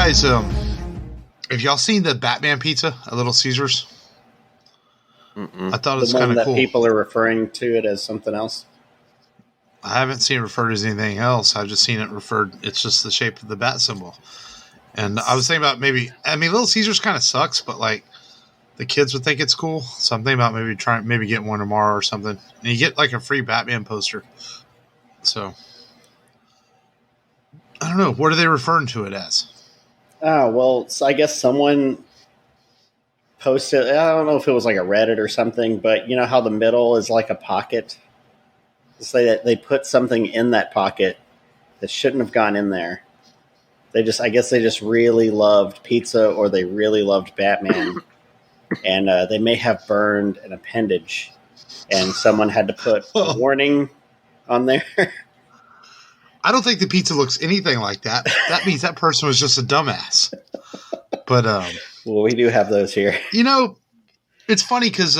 guys, have y'all seen the Batman pizza at Little Caesars? I thought it was kind of cool. People are referring to it as something else. I haven't seen it referred as anything else. I've just seen it referred. It's just the shape of the bat symbol. And I was thinking about Little Caesars kind of sucks, but like the kids would think it's cool. So I'm thinking about maybe getting one tomorrow or something. And you get like a free Batman poster. So I don't know. What are they referring to it as? Oh, well, so I guess someone posted, I don't know if it was like a Reddit or something, but you know how the middle is like a pocket? Say that they put something in that pocket that shouldn't have gone in there. I guess they just really loved pizza, or they really loved Batman, and they may have burned an appendage, and someone had to put a warning on there. I don't think the pizza looks anything like that. That means that person was just a dumbass. But well, we do have those here. You know, it's funny because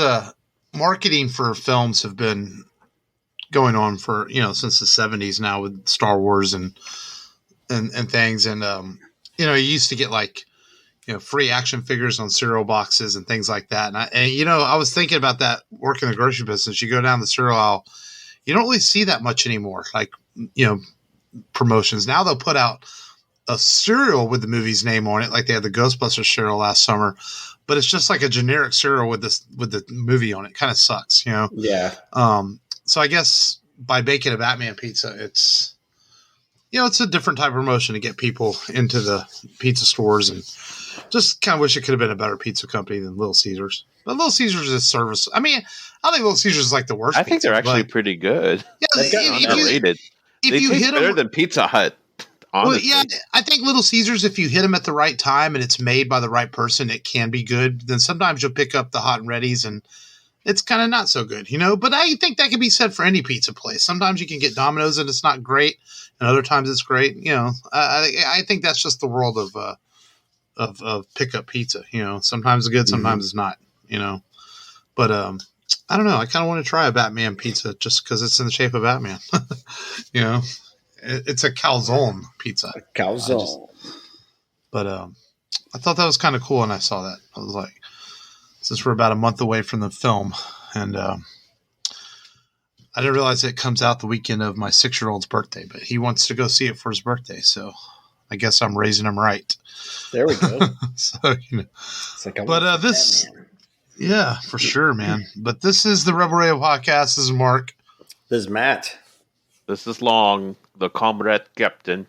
marketing for films have been going on for, since the 70s now with Star Wars and things. And, you used to get like, free action figures on cereal boxes and things like that. And I was thinking about that working in the grocery business. You go down the cereal aisle, you don't really see that much anymore. Like, promotions. Now they'll put out a cereal with the movie's name on it. Like they had the Ghostbusters cereal last summer, but it's just like a generic cereal with the movie on it. Kind of sucks, Yeah. So I guess by baking a Batman pizza, it's a different type of promotion to get people into the pizza stores, and just kind of wish it could have been a better pizza company than Little Caesars. But Little Caesars is service. I mean, I think Little Caesars is like the worst. I think they're actually pretty good. Yeah, underrated. They taste better than Pizza Hut. Honestly. Well, yeah, I think Little Caesars, if you hit them at the right time and it's made by the right person, it can be good. Then sometimes you'll pick up the hot and readies and it's kind of not so good, But I think that can be said for any pizza place. Sometimes you can get Domino's and it's not great, and other times it's great. I think that's just the world of pickup pizza. Sometimes it's good, sometimes it's not. But I don't know. I kind of want to try a Batman pizza just because it's in the shape of Batman. It's a calzone pizza. A calzone. But I thought that was kind of cool when I saw that. I was like, since we're about a month away from the film, and I didn't realize it comes out the weekend of my 6-year-old's birthday, but he wants to go see it for his birthday, so I guess I'm raising him right. There we go. So it's like this, Batman. Yeah, for sure, man. But this is the Rebel Radio podcast. This is Mark. This is Matt. This is Long, the comrade captain.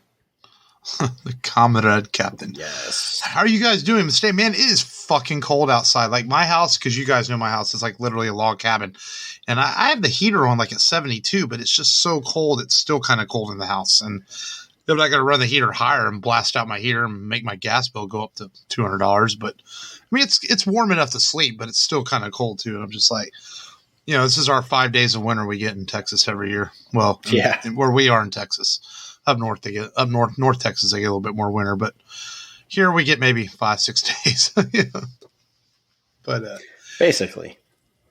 The comrade captain. Yes. How are you guys doing today, man? It is fucking cold outside. Like my house, because you guys know my house is like literally a log cabin, and I have the heater on like at 72, but it's just so cold. It's still kind of cold in the house, and then I got to run the heater higher and blast out my heater and make my gas bill go up to $200. But I mean, it's warm enough to sleep, but it's still kind of cold too. And I'm just like, this is our 5 days of winter we get in Texas every year. Well, yeah, where we are in Texas. Up north, North Texas, they get a little bit more winter, but here we get maybe 5-6 days. But basically,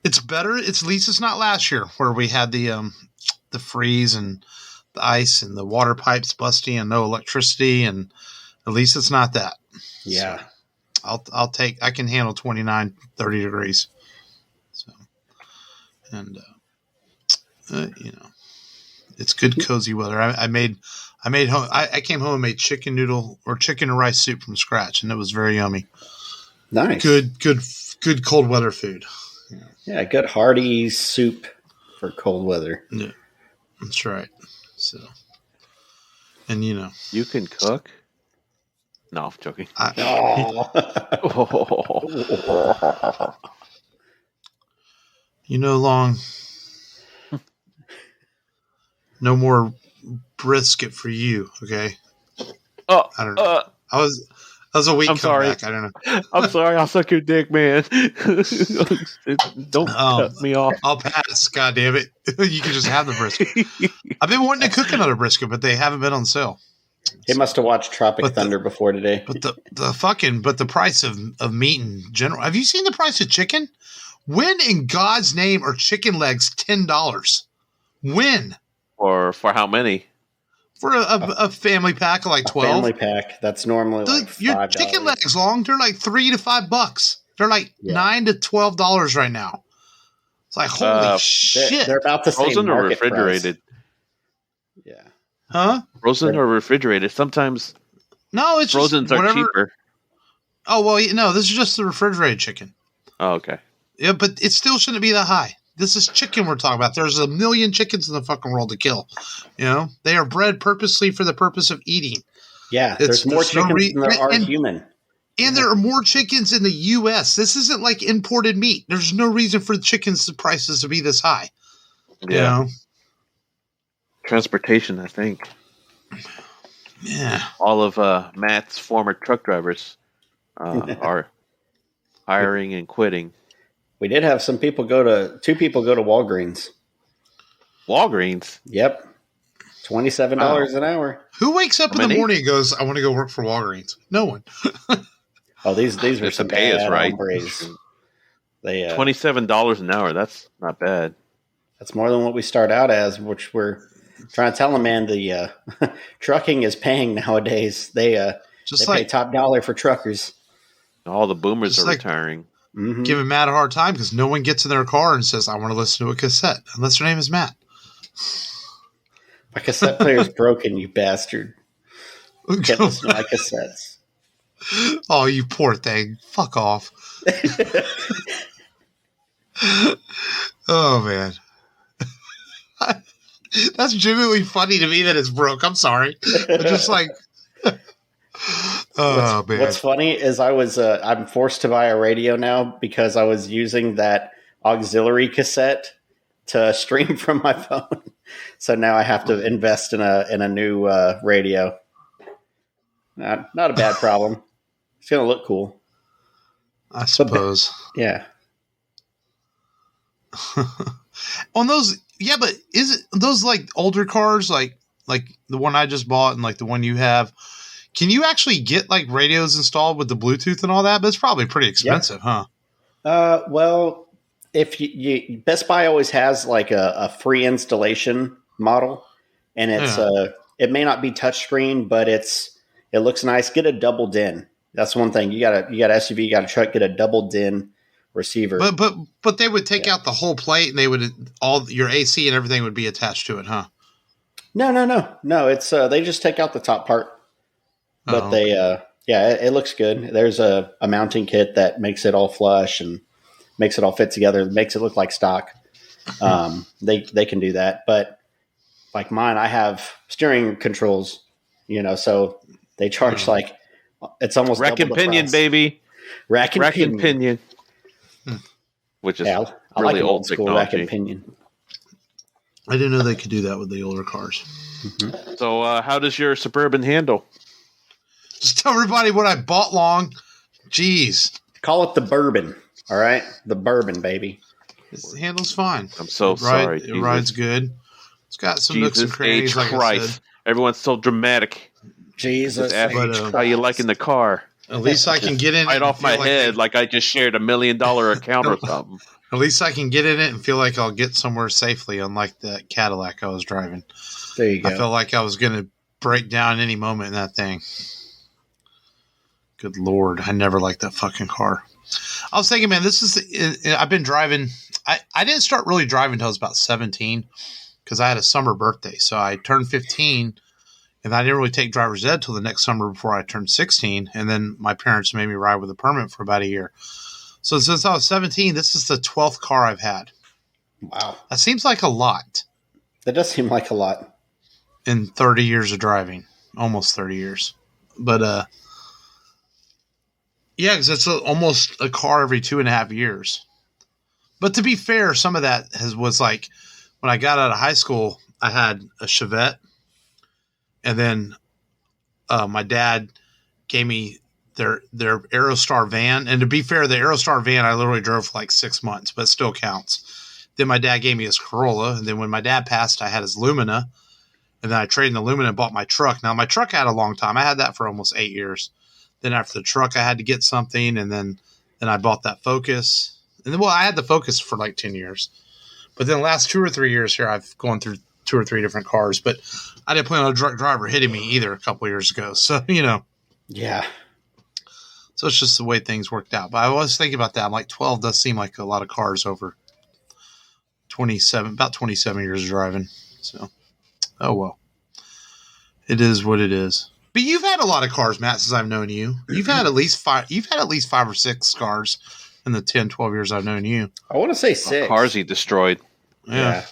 it's better. At least it's not last year where we had the freeze and the ice and the water pipes busting and no electricity, and at least it's not that. Yeah, so I can handle 29, 30 degrees. So, and it's good cozy weather. I came home and made chicken and rice soup from scratch, and it was very yummy. Nice. Good cold weather food. Yeah, good hearty soup for cold weather. Yeah, that's right. So, and you can cook. No, I'm joking. Long. No more brisket for you, okay? Oh, I don't know. I was a week. I'm sorry. Back. I don't know. I'm sorry. I'll suck your dick, man. Don't cut me off. I'll pass. God damn it! You can just have the brisket. I've been wanting to cook another brisket, but they haven't been on sale. He must have watched Tropic Thunder before today. But the price of meat in general. Have you seen the price of chicken? When in God's name are chicken legs $10? When? Or for how many? For a family pack of like 12. Family pack. That's normally like $5. Your chicken legs long, they're like $3 to $5. They're like $9 to $12 right now. It's like, holy shit. They're about the same. Frozen or refrigerated? Price. Yeah. Huh? Frozen or refrigerated? Sometimes it's frozen's are cheaper. Oh, well, no, this is just the refrigerated chicken. Oh, okay. Yeah, but it still shouldn't be that high. This is chicken we're talking about. There's a million chickens in the fucking world to kill. They are bred purposely for the purpose of eating. Yeah, there's more chickens than there are human. And there are more chickens in the U.S. This isn't like imported meat. There's no reason for the chickens' prices to be this high. Yeah. Transportation, I think. Yeah. All of Matt's former truck drivers are hiring and quitting. We did have two people go to Walgreens. Walgreens? Yep. $27 an hour. Who wakes up in the morning and goes, I want to go work for Walgreens? No one. These were some bad hombres. They $27 an hour. That's not bad. That's more than what we start out as, which we're trying to tell them, man, the trucking is paying nowadays. They pay top dollar for truckers. All the boomers are retiring. Mm-hmm. Giving Matt a hard time because no one gets in their car and says, I want to listen to a cassette, unless their name is Matt. My cassette player's broken, you bastard. Can't listen to my cassettes. Oh, you poor thing. Fuck off. Oh, man. That's genuinely funny to me that it's broke. I'm sorry. I'm just like... man. What's funny is I'm forced to buy a radio now because I was using that auxiliary cassette to stream from my phone. So now I have to invest in a new radio. Not a bad problem. It's going to look cool. I suppose. Yeah. On those, but is it those like older cars, like the one I just bought and like the one you have? Can you actually get like radios installed with the Bluetooth and all that? But it's probably pretty expensive, huh? Well, if you Best Buy always has like a free installation model, and it's it may not be touchscreen, but it looks nice. Get a double DIN. That's one thing. You got a SUV, you got a truck. Get a double DIN receiver. But they would take out the whole plate, and they would all your AC and everything would be attached to it, huh? No. It's they just take out the top part. But it looks good. There's a mounting kit that makes it all flush and makes it all fit together, makes it look like stock. They can do that. But like mine, I have steering controls, so they charge like it's almost rack and pinion, baby. Rack and pinion. Which is I really like old school technology. Rack and pinion. I didn't know they could do that with the older cars. Mm-hmm. So how does your Suburban handle? Just tell everybody what I bought long. Jeez. Call it the bourbon. All right? The bourbon, baby. It handles fine. I'm so sorry. It rides good. It's got some nooks and crannies, like I said. Everyone's so dramatic. Jesus. How you liking the car? At least I can get in right off my head like I just shared $1 million account or something. At least I can get in it and feel like I'll get somewhere safely, unlike that Cadillac I was driving. There you go. I felt like I was going to break down any moment in that thing. Good Lord. I never liked that fucking car. I was thinking, man, I've been driving. I didn't start really driving until I was about 17 because I had a summer birthday. So I turned 15 and I didn't really take driver's ed till the next summer before I turned 16. And then my parents made me ride with a permit for about a year. So since I was 17, this is the 12th car I've had. Wow. That seems like a lot. That does seem like a lot. In 30 years of driving. Almost 30 years. But, yeah, because it's almost a car every 2.5 years. But to be fair, some of that was like when I got out of high school, I had a Chevette. And then my dad gave me their Aerostar van. And to be fair, the Aerostar van I literally drove for like 6 months, but it still counts. Then my dad gave me his Corolla. And then when my dad passed, I had his Lumina. And then I traded in the Lumina and bought my truck. Now, my truck had a long time. I had that for almost 8 years. Then after the truck, I had to get something. And then I bought that Focus. And then, I had the Focus for like 10 years. But then the last 2 or 3 years here, I've gone through 2 or 3 different cars, but I didn't plan on a drunk driver hitting me either a couple of years ago. So, Yeah. So it's just the way things worked out. But I was thinking about that. I'm like, 12 does seem like a lot of cars over 27 years of driving. So, oh well. It is what it is. But you've had a lot of cars, Matt, since I've known you. You've had at least 5 or 6 cars in the 10, 12 years I've known you. I want to say 6. Cars he destroyed. Yeah.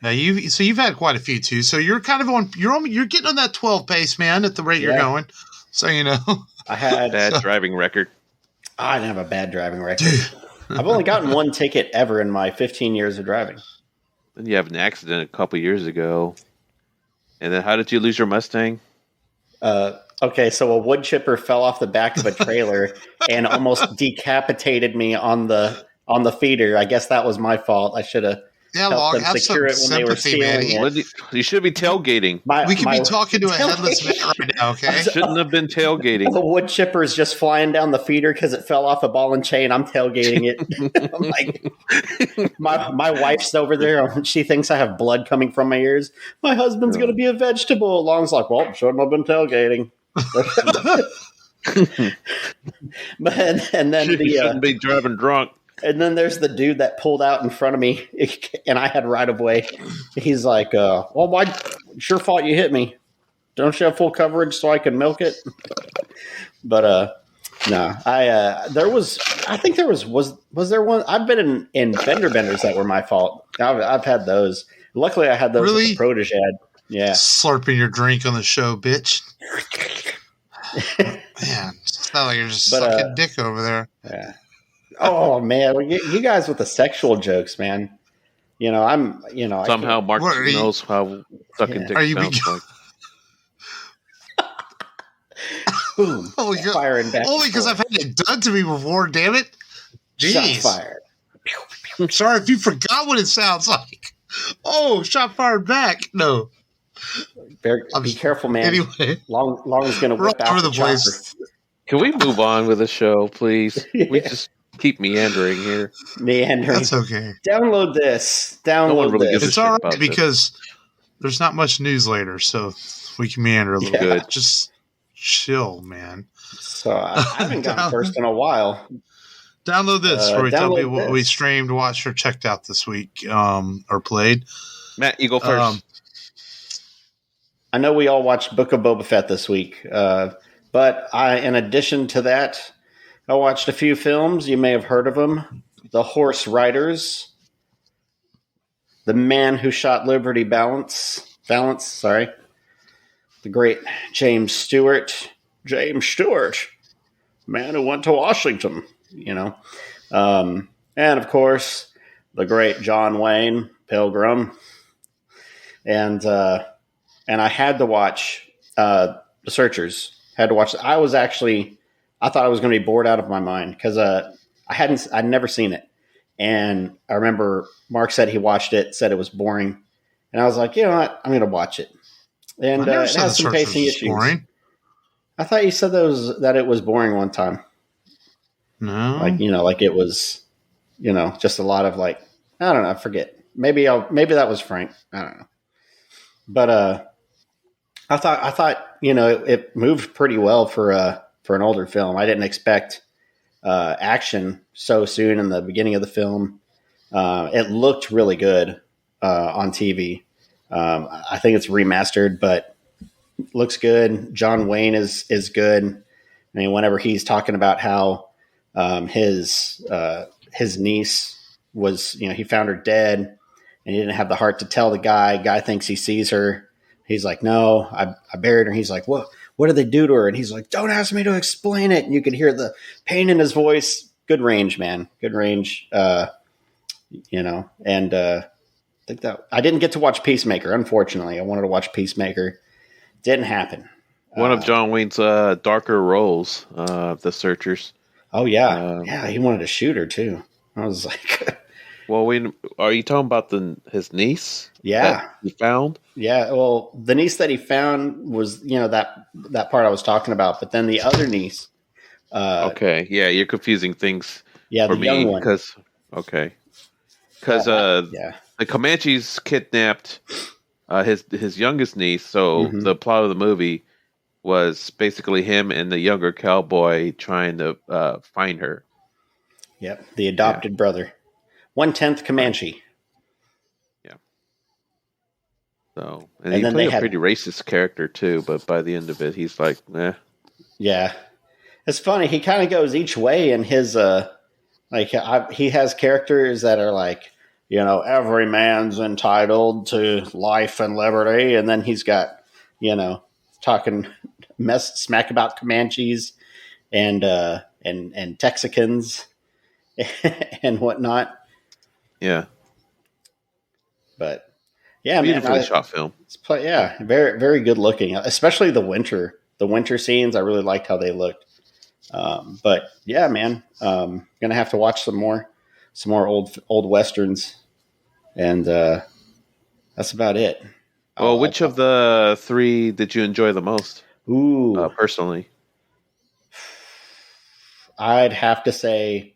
Now you've had quite a few too. So you're kind of you're getting on that 12 pace, man, at the rate you're going. So I had bad driving record. I didn't have a bad driving record. Dude. I've only gotten 1 ticket ever in my 15 years of driving. Then you have an accident a couple years ago. And then how did you lose your Mustang? Okay, so a wood chipper fell off the back of a trailer and almost decapitated me on the feeder. I guess that was my fault. I should have helped them secure it when they were stealing it. Well, you should be tailgating. We could be talking to a headless man right now, okay? Shouldn't have been tailgating. The wood chipper is just flying down the feeder because it fell off a ball and chain. I'm tailgating it. I'm like, my wife's over there. She thinks I have blood coming from my ears. My husband's going to be a vegetable. Long's like, well, shouldn't have been tailgating. and then you shouldn't be driving drunk. And then there's the dude that pulled out in front of me, and I had right of way. He's like, well, why? Sure fault you hit me. Don't you have full coverage so I can milk it? But no, I think there was there one? I've been in fender benders that were my fault. I've had those. Luckily, I had those with the Protege. Yeah, slurping your drink on the show, bitch. Man, it's not like you're just sucking dick over there. Yeah. Oh man, you guys with the sexual jokes, man. Somehow Mark knows how sucking dick sounds like. Boom! Firing back. Only because I've had it done to me before. Damn it! Jeez. Shot fired. I'm sorry if you forgot what it sounds like. Oh, shot fired back. No. Be careful, man. Anyway, Long is going to whip out the place. Can we move on with the show, please? Yeah. We just keep meandering here. That's okay. Download this. It's all right because there's not much news later, so we can meander a little bit. Just chill, man. So I haven't gotten first in a while. Download this where we tell people what we streamed, watched, or checked out this week, or played. Matt, you go first. I know we all watched Book of Boba Fett this week, but in addition to that, I watched a few films. You may have heard of them. The Horse Riders, The Man Who Shot Liberty Valance, the great James Stewart, man who went to Washington, and of course, the great John Wayne, Pilgrim, and I had to watch The Searchers. Had to watch. I thought I was going to be bored out of my mind because I'd never seen it, and I remember Mark said he watched it, said it was boring, and I was like, you know what, I'm going to watch it. And it has some pacing issues. Boring. I thought you said that it was boring one time. No, like it was, just a lot of I don't know, I forget. Maybe that was Frank. I don't know, but I thought it moved pretty well for an older film. I didn't expect action so soon in the beginning of the film. It looked really good on TV. I think it's remastered, but looks good. John Wayne is good. I mean, whenever he's talking about how his niece was, he found her dead and he didn't have the heart to tell the guy. Guy thinks he sees her. He's like, no, I buried her. He's like, what did they do to her? And he's like, don't ask me to explain it. And you could hear the pain in his voice. Good range, man. Good range. And I think that I didn't get to watch Peacemaker. Unfortunately, I wanted to watch Peacemaker. Didn't happen. One of John Wayne's darker roles, The Searchers. Oh yeah. He wanted to shoot her too. I was like, well, are you talking about his niece? Yeah, that he found. Yeah, well, the niece that he found was, that part I was talking about, but then the other niece. Okay, yeah, you're confusing things. Yeah, for the me young one. because the Comanches kidnapped his youngest niece. So Mm-hmm. the plot of the movie was basically him and the younger cowboy trying to find her. Yep, the Yeah, adopted brother. 1/10 right. Comanche. Yeah. So, and And he then played they a had, pretty racist character too. But by the end of it, he's like, eh. yeah. It's funny. He kind of goes each way in his, he has characters that are like, every man's entitled to life and liberty. And then he's got, talking smack about Comanches and Texicans and whatnot. Yeah, But yeah, man, beautifully shot film. very very good looking, especially the winter scenes. I really liked how they looked. But yeah, man, gonna have to watch some more old westerns, and that's about it. Well, which of the three did you enjoy the most? Ooh, Personally, I'd have to say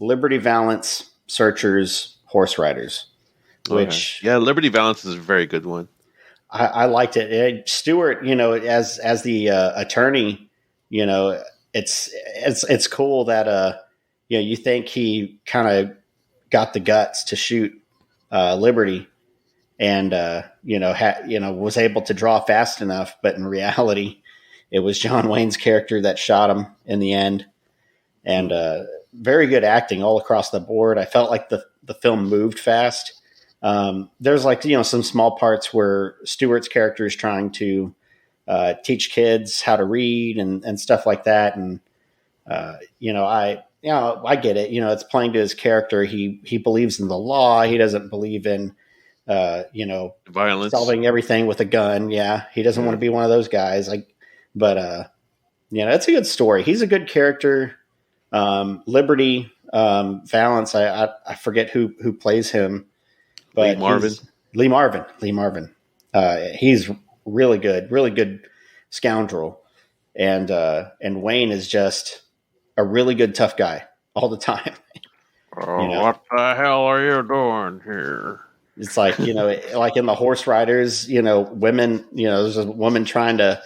Liberty Valance, Searchers, Horse Riders, which yeah, Liberty Valance is a very good one. I liked it. Stewart, as the attorney, it's cool that you think he kind of got the guts to shoot Liberty, and was able to draw fast enough, but in reality, it was John Wayne's character that shot him in the end. And very good acting all across the board. I felt like the film moved fast. There's some small parts where Stewart's character is trying to teach kids how to read and stuff like that. And I get it. It's playing to his character. He believes in the law. He doesn't believe in Violence, solving everything with a gun. Yeah, he doesn't want to be one of those guys. But it's a good story. He's a good character. Liberty Valance. I forget who plays him. But Lee Marvin. He's really good scoundrel, and Wayne is just a really good tough guy all the time. What the hell are you doing here? It's like like in the Horse Riders, women. There's a woman trying to,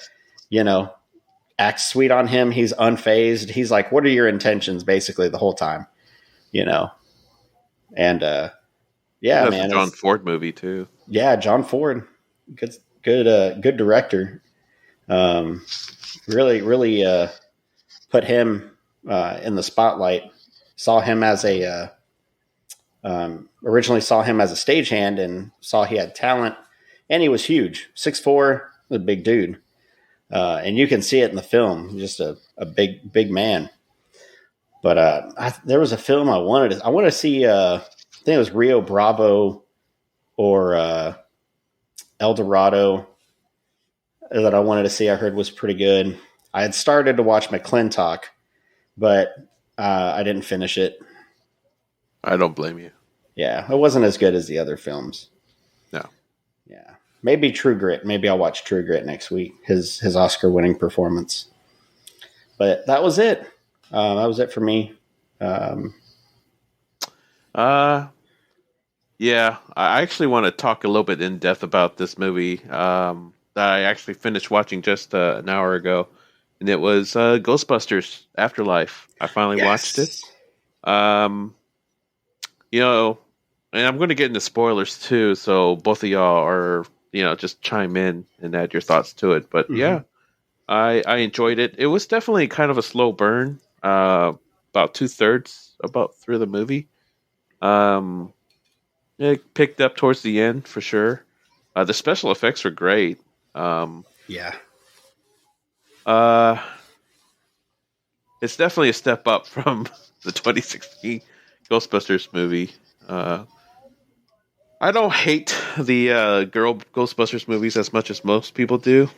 act sweet on him. He's unfazed. He's like, "What are your intentions?" Basically, the whole time, and. Yeah, That's man. a John Ford movie too. Yeah, John Ford, good director. Really put him in the spotlight. Saw him as originally saw him as a stagehand and saw he had talent, and he was huge, 6'4", a big dude, and you can see it in the film. Just a big man. But there was a film I wanted to see. I think it was Rio Bravo or El Dorado that I wanted to see. I heard was pretty good. I had started to watch McClintock, but I didn't finish it. I don't blame you. Yeah, it wasn't as good as the other films. No. Yeah, maybe True Grit. Maybe I'll watch True Grit next week. His Oscar-winning performance. But that was it. That was it for me. Yeah, I actually want to talk a little bit in depth about this movie that I actually finished watching just an hour ago, and it was Ghostbusters Afterlife. I finally watched it. And I'm going to get into spoilers too, so both of y'all are, just chime in and add your thoughts to it. But yeah, I enjoyed it. It was definitely kind of a slow burn, about 2/3 about through the movie. It picked up towards the end for sure. The special effects were great. Yeah. It's definitely a step up from the 2016 Ghostbusters movie. I don't hate the girl Ghostbusters movies as much as most people do.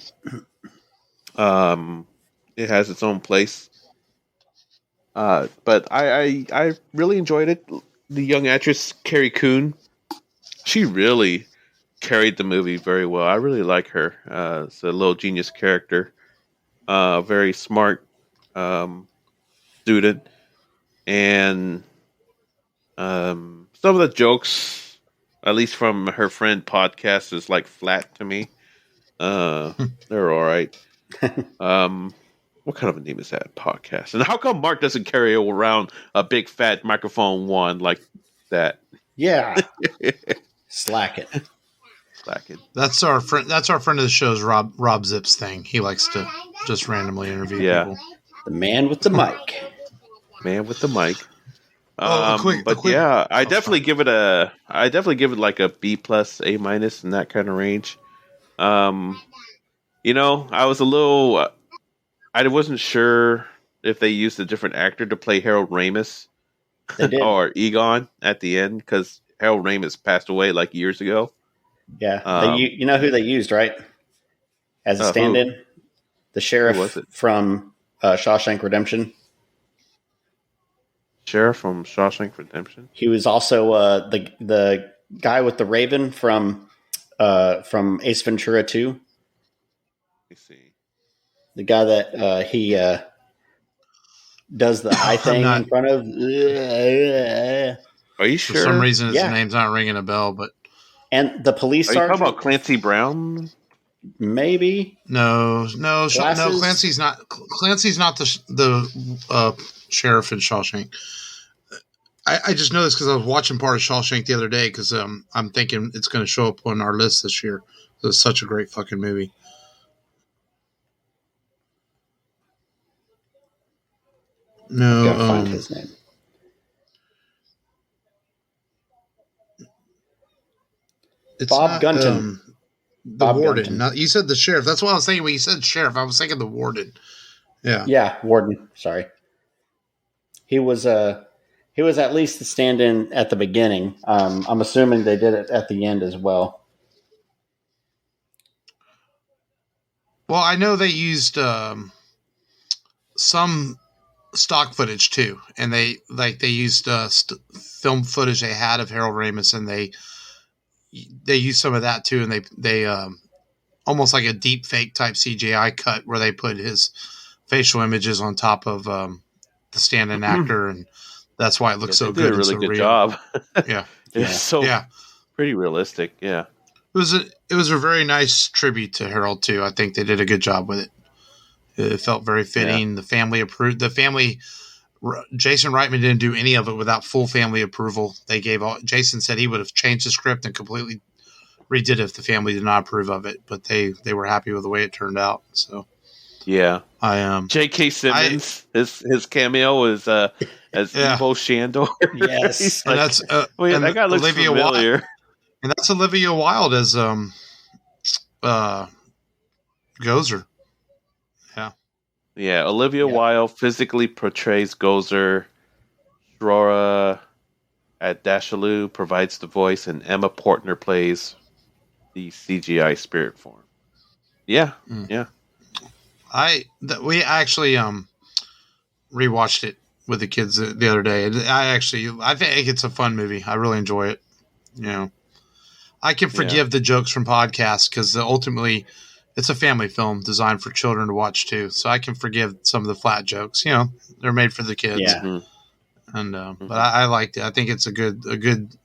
It has its own place. But I really enjoyed it. The young actress Carrie Coon, she really carried the movie very well. I really like her. It's a little genius character. Very smart student. And some of the jokes at least from her friend podcast, is like flat to me. They're all right. What kind of a name is that podcast? And how come Mark doesn't carry around a big fat microphone one like that? Yeah. Slack it. That's our friend. That's our friend of the show's Rob Zips thing. He likes to just randomly interview people. The man with the mic. Man with the mic. I definitely give it like a B plus, A minus in that kind of range. I was a little. I wasn't sure if they used a different actor to play Harold Ramis or Egon at the end, because Harold Ramis passed away like years ago. Yeah, you know who they used, right? As a stand-in, the sheriff from Shawshank Redemption. Sheriff from Shawshank Redemption. He was also the guy with the raven from Ace Ventura 2. Let me see. The guy that he does the eye thing in front of. Are you sure? For some reason, his name's not ringing a bell, but. And the police sergeant. Are you talking about Clancy Brown? Maybe. No. Clancy's not. Clancy's not the sheriff in Shawshank. I just know this because I was watching part of Shawshank the other day because I'm thinking it's going to show up on our list this year. It's such a great fucking movie. No, gotta find his name. It's Bob Gunton. The warden. Now, you said the sheriff. That's what I was saying when you said sheriff. I was thinking the warden. Yeah. Yeah, warden. Sorry. He was at least the stand-in at the beginning. I'm assuming they did it at the end as well. Well, I know they used some stock footage too, and they used film footage they had of Harold Ramis, and they used some of that too, and they almost like a deep fake type CGI cut where they put his facial images on top of the stand-in actor, and that's why it looks so good. Did a really good job. Yeah, it's pretty realistic. Yeah, it was a very nice tribute to Harold too. I think they did a good job with it. It felt very fitting. Yeah. The family approved. Jason Reitman didn't do any of it without full family approval. Jason said he would have changed the script and completely redid it if the family did not approve of it, but they were happy with the way it turned out. So yeah, J.K. Simmons, his cameo is as Evo Shandor. Yes, and that's and that guy looks Olivia familiar. Wilde, and that's Olivia Wilde as Gozer. Yeah, Olivia Wilde physically portrays Gozer. Shrora Adashalu provides the voice, and Emma Portner plays the CGI spirit form. Yeah, yeah. We actually rewatched it with the kids the other day. I think it's a fun movie. I really enjoy it. I can forgive the jokes from podcasts because ultimately it's a family film designed for children to watch too. So I can forgive some of the flat jokes. They're made for the kids. Yeah. And but I liked it. I think it's a good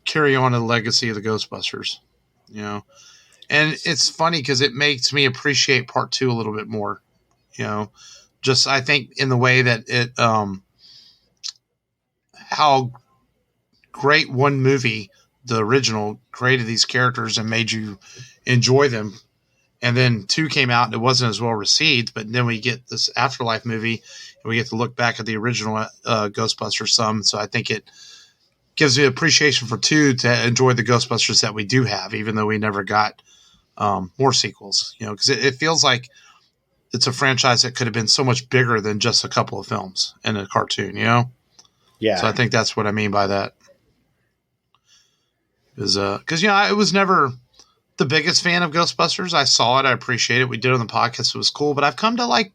carry on of the legacy of the Ghostbusters. And it's funny because it makes me appreciate part 2 a little bit more. Just I think in the way that it how great one movie, the original, created these characters and made you enjoy them. And then 2 came out and it wasn't as well received, but then we get this Afterlife movie and we get to look back at the original Ghostbusters some. So I think it gives me appreciation for 2 to enjoy the Ghostbusters that we do have, even though we never got more sequels, because it feels like it's a franchise that could have been so much bigger than just a couple of films and a cartoon, Yeah. So I think that's what I mean by that. Because I was never the biggest fan of Ghostbusters. I saw it. I appreciate it. We did it on the podcast. It was cool, but I've come to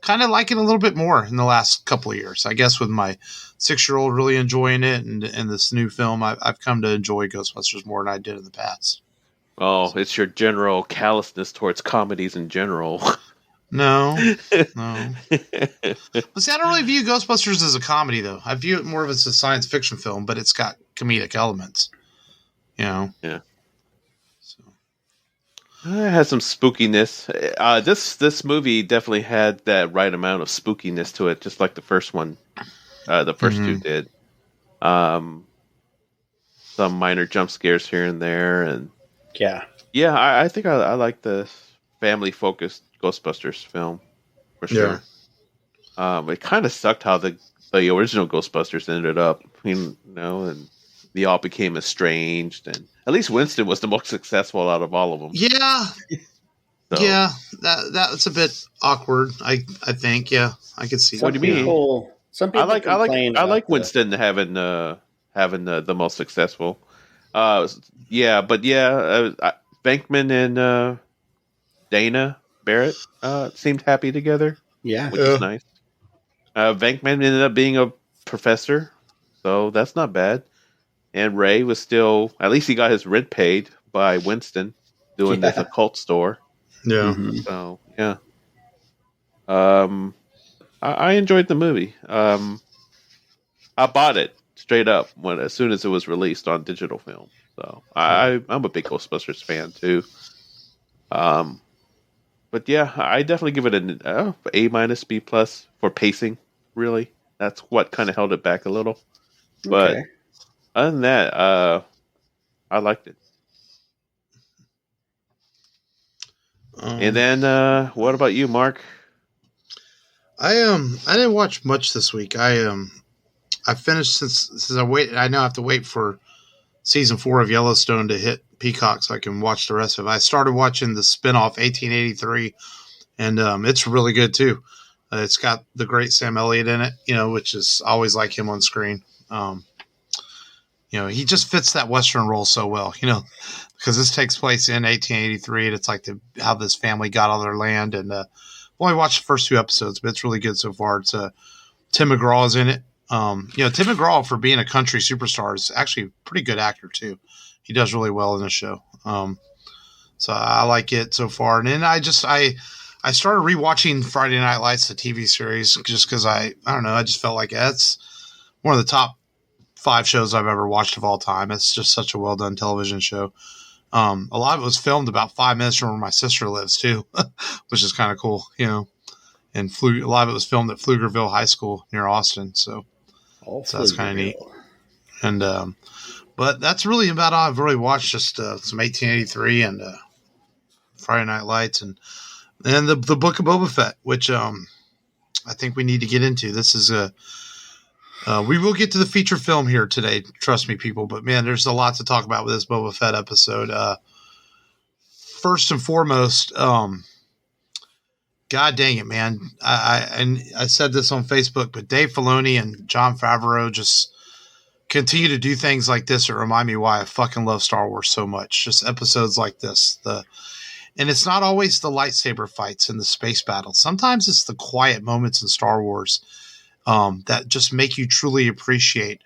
kind of like it a little bit more in the last couple of years. I guess with my 6-year-old really enjoying it and this new film, I've come to enjoy Ghostbusters more than I did in the past. Oh, it's your general callousness towards comedies in general. No. But see, I don't really view Ghostbusters as a comedy, though. I view it more of as a science fiction film, but it's got comedic elements. You know. Yeah. So. It has some spookiness. This movie definitely had that right amount of spookiness to it, just like the first one. The first two did. Some minor jump scares here and there, and I think I like the family focused Ghostbusters film for sure. It kind of sucked how the original Ghostbusters ended up, and they all became estranged, and at least Winston was the most successful out of all of them. Yeah. So, yeah, that's a bit awkward. I think. Yeah, I could see. What do you mean? Some people I like Winston having the most successful. Venkman and Dana Barrett seemed happy together. Yeah, which is nice. Venkman ended up being a professor, so that's not bad. And Ray was still, at least he got his rent paid by Winston doing this occult store. Yeah. Mm-hmm. So yeah. I enjoyed the movie. I bought it straight up as soon as it was released on digital film. So I'm a big Ghostbusters fan too. But yeah, I definitely give it an A minus B plus for pacing. Really, that's what kind of held it back a little. But other than that, I liked it. And then, what about you, Mark? I didn't watch much this week. I finished since I waited. I now have to wait for season 4 of Yellowstone to hit Peacock so I can watch the rest of it. I started watching the spinoff 1883, and it's really good too. It's got the great Sam Elliott in it, which is I always like him on screen. He just fits that Western role so well, because this takes place in 1883, and it's like how this family got all their land. And I've only watched the first 2 episodes, but it's really good so far. It's Tim McGraw is in it. Tim McGraw, for being a country superstar, is actually a pretty good actor too. He does really well in the show. So I like it so far. And then I started rewatching Friday Night Lights, the TV series, just because I don't know. I just felt like it's one of the top 5 shows I've ever watched of all time. It's just such a well done television show. A lot of it was filmed about 5 minutes from where my sister lives too, which is kind of cool, And a lot of it was filmed at Pflugerville High School near Austin. So that's kind of neat. And but that's really about all I've really watched. Just some 1883 and Friday Night Lights and the Book of Boba Fett, which I think we need to get into. This is we will get to the feature film here today. Trust me, people. But man, there's a lot to talk about with this Boba Fett episode. First and foremost, God dang it, man! I said this on Facebook, but Dave Filoni and Jon Favreau just continue to do things like this that remind me why I fucking love Star Wars so much. Just episodes like this. And it's not always the lightsaber fights and the space battles. Sometimes it's the quiet moments in Star Wars that just make you truly appreciate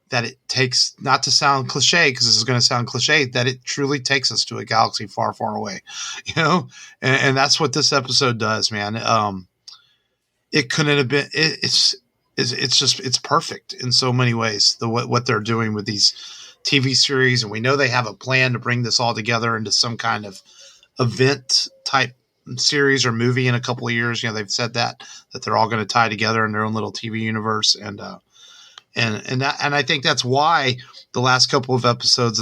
that it takes, not to sound cliche, because this is going to sound cliche, that it truly takes us to a galaxy far, far away, and that's what this episode does, man. It couldn't have been, it's perfect in so many ways, what they're doing with these TV series. And we know they have a plan to bring this all together into some kind of event type series or movie in a couple of years. They've said that they're all going to tie together in their own little TV universe. And I think that's why the last couple of episodes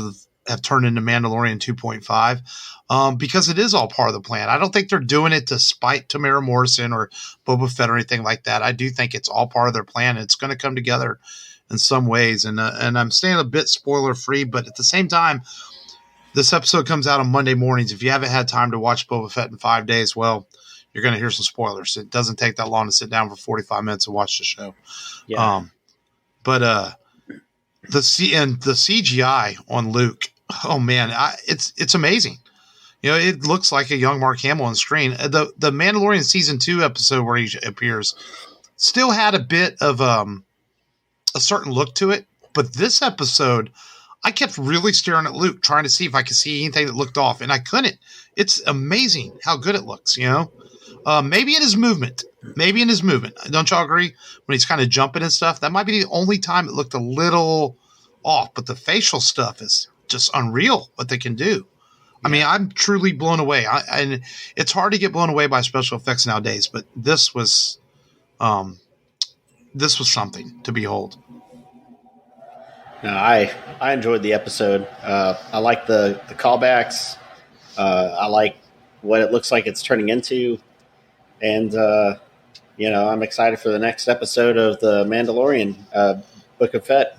have turned into Mandalorian 2.5, because it is all part of the plan. I don't think they're doing it to spite Tamara Morrison or Boba Fett or anything like that. I do think it's all part of their plan. It's going to come together in some ways. And I'm staying a bit spoiler free, but at the same time, this episode comes out on Monday mornings. If you haven't had time to watch Boba Fett in 5 days, well, you're going to hear some spoilers. It doesn't take that long to sit down for 45 minutes and watch the show. Yeah. But the CGI on Luke, oh man, it's amazing. It looks like a young Mark Hamill on screen. The Mandalorian season 2 episode where he appears still had a bit of a certain look to it, but this episode, I kept really staring at Luke, trying to see if I could see anything that looked off, and I couldn't. It's amazing how good it looks, Maybe in his movement. Don't y'all agree? When he's kind of jumping and stuff, that might be the only time it looked a little off, but the facial stuff is just unreal what they can do. I mean, I'm truly blown away. And it's hard to get blown away by special effects nowadays, but this was something to behold. No, I enjoyed the episode. I like the callbacks. I like what it looks like it's turning into, and I'm excited for the next episode of the Mandalorian, Book of Fett.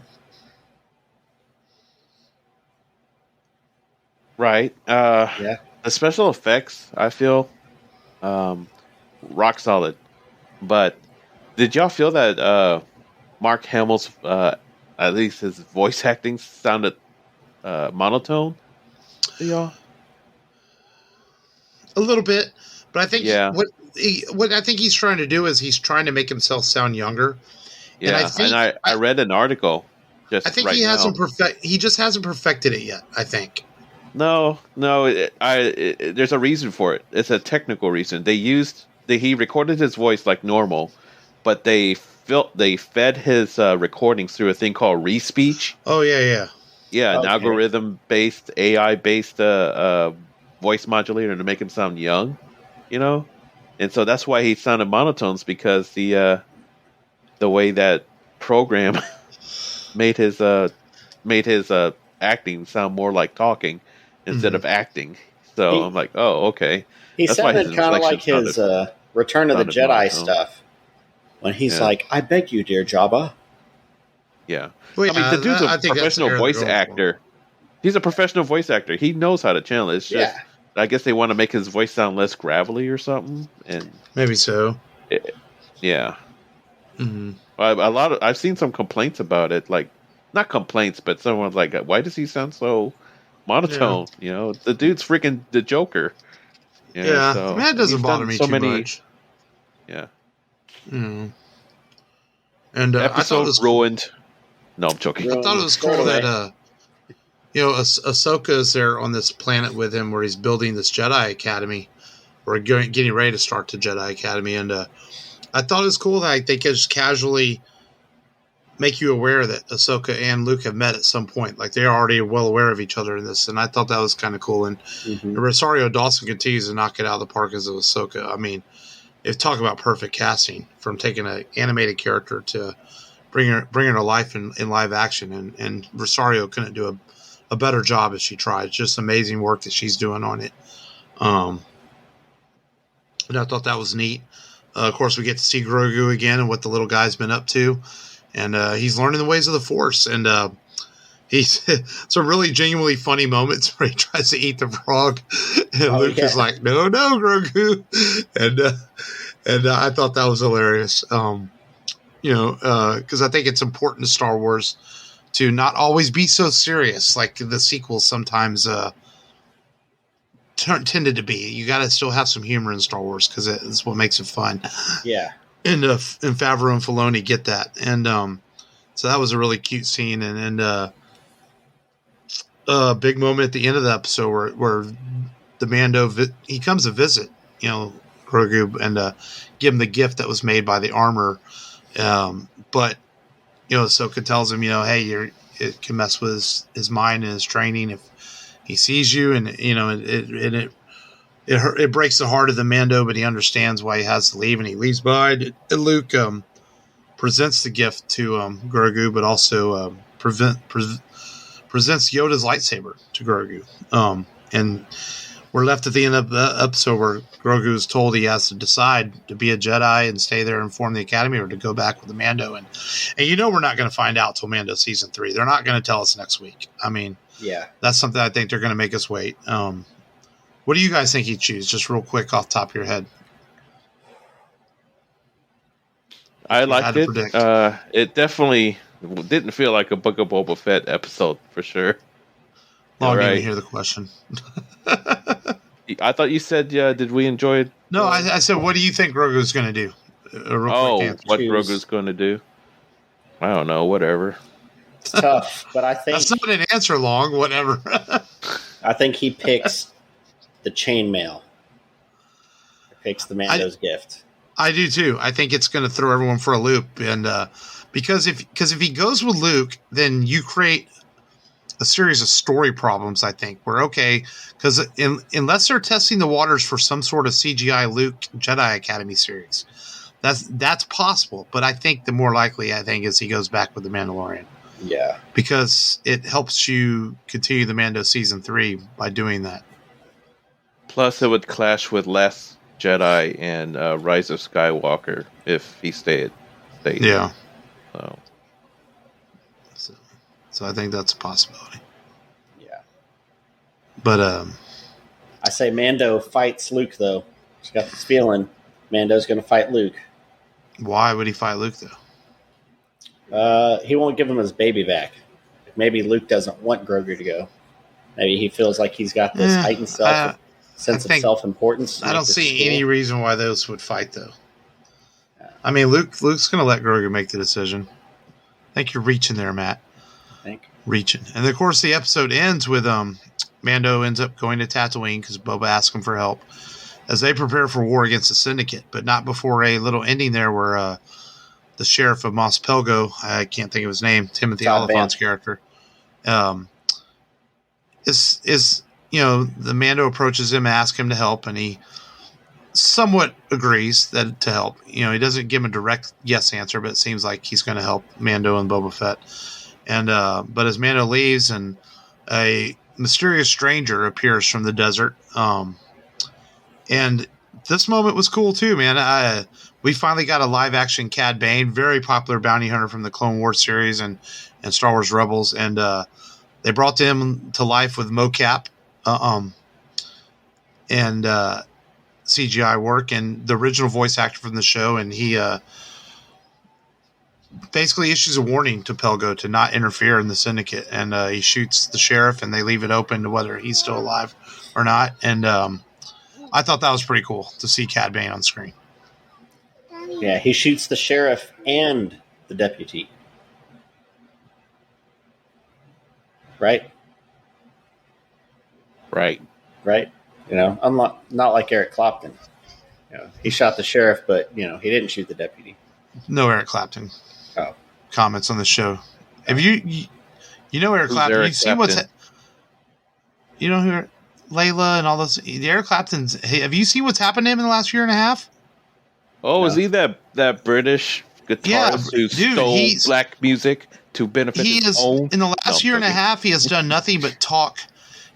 Right. The special effects, I feel, rock solid. But did y'all feel that Mark Hamill's, at least his voice acting, sounded monotone to y'all? A little bit, but I think what I think he's trying to do is he's trying to make himself sound younger. Yeah, and I read an article. I think he just hasn't perfected it yet. I think. No. There's a reason for it. It's a technical reason. He recorded his voice like normal, but they fed his recordings through a thing called respeech. Oh yeah. Yeah, an algorithm-based, AI-based voice modulator to make him sound young, and so that's why he sounded monotones, because the way that program made his acting sound more like talking instead of acting. So I'm like, oh, okay. He sounded kind of like his Return of the Jedi stuff when he's like, "I beg you, dear Jabba." Yeah, I mean, the dude's a professional voice actor. He's a professional voice actor. He knows how to channel it. It's just, I guess they want to make his voice sound less gravelly or something. And maybe so. Yeah. Mm-hmm. I've seen some complaints about it. Like, not complaints, but someone's like, "Why does he sound so monotone?" Yeah. The dude's freaking the Joker. So that doesn't bother me too much. Yeah. Mm. And episode I thought it was ruined. No, I'm joking. I thought it was cool that Ahsoka is there on this planet with him, where he's building this Jedi Academy, or getting ready to start the Jedi Academy, and I thought it was cool that they could just casually make you aware that Ahsoka and Luke have met at some point. Like, they're already well aware of each other in this, and I thought that was kind of cool. And Rosario Dawson continues to knock it out of the park as Ahsoka. I mean, if talk about perfect casting, from taking an animated character to bringing her to life in live action, and Rosario couldn't do a better job if she tried. It's just amazing work that she's doing on it. And I thought that was neat. Of course, we get to see Grogu again and what the little guy's been up to. And he's learning the ways of the Force. And he's some really genuinely funny moments where he tries to eat the frog. And Luke is like, no, Grogu. And I thought that was hilarious. Because I think it's important to Star Wars to not always be so serious like the sequels sometimes tended to be. You got to still have some humor in Star Wars, because it's what makes it fun. Yeah. And Favreau and Filoni get that. And so that was a really cute scene. And a big moment at the end of the episode where the Mando, he comes to visit, Grogu, and give him the gift that was made by the armor. But Ahsoka tells him, hey, it can mess with his mind and his training if he sees you, and it breaks the heart of the Mando, but he understands why he has to leave, and he leaves behind. And Luke presents the gift to Grogu, but also presents Yoda's lightsaber to Grogu. And we're left at the end of the episode where Grogu is told he has to decide to be a Jedi and stay there and form the Academy, or to go back with the Mando. And we're not going to find out till Mando season 3. They're not going to tell us next week. I mean, that's something I think they're going to make us wait. What do you guys think he'd choose? Just real quick off the top of your head. I liked it. It definitely didn't feel like a Book of Boba Fett episode, for sure. Well, I didn't hear the question. I thought you said, did we enjoy it? No, I said, what do you think Grogu's going to do? What Grogu's going to do? I don't know, whatever. It's tough, but I think... That's not an answer long, whatever. I think he picks the chainmail. He picks the Mando's gift. I do too. I think it's going to throw everyone for a loop, and because if he goes with Luke, then you create a series of story problems. I think because unless they're testing the waters for some sort of CGI Luke Jedi Academy series, that's possible. But I think the more likely is he goes back with the Mandalorian. Yeah, because it helps you continue the Mando season 3 by doing that. Plus, it would clash with Last Jedi and Rise of Skywalker if he stayed. Yeah. So I think that's a possibility. Yeah. But I say Mando fights Luke though. Just got this feeling Mando's going to fight Luke. Why would he fight Luke though? He won't give him his baby back. Maybe Luke doesn't want Grogu to go. Maybe he feels like he's got this heightened sense of self-importance. I don't see any reason why those would fight, though. I mean, Luke's going to let Grogu make the decision. I think you're reaching there, Matt. Reaching. And, of course, the episode ends with Mando ends up going to Tatooine because Boba asks him for help as they prepare for war against the Syndicate, but not before a little ending there where the sheriff of Mos Pelgo, I can't think of his name, Timothy Oliphant's character, is the Mando approaches him, asks him to help, and he somewhat agrees that to help. He doesn't give him a direct yes answer, but it seems like he's going to help Mando and Boba Fett. And but as Mando leaves, and a mysterious stranger appears from the desert, and this moment was cool too, man. We finally got a live-action Cad Bane, very popular bounty hunter from the Clone Wars series and Star Wars Rebels, and they brought him to life with mocap and CGI work, and the original voice actor from the show, and he basically issues a warning to Pelgo to not interfere in the Syndicate, and he shoots the sheriff, and they leave it open to whether he's still alive or not, and I thought that was pretty cool to see Cad Bane on screen. Yeah, he shoots the sheriff and the deputy. Right? Right. Not like Eric Clapton. He shot the sheriff, but he didn't shoot the deputy. No Eric Clapton. Oh, comments on the show. Have you know Eric Clapton? Eric You've seen what's who Layla and all those. Eric Clapton's. Have you seen what's happened to him in the last year and a half? Oh, no. Is he that British guitarist who stole black music to benefit his own? In the last year and a half, he has done nothing but talk.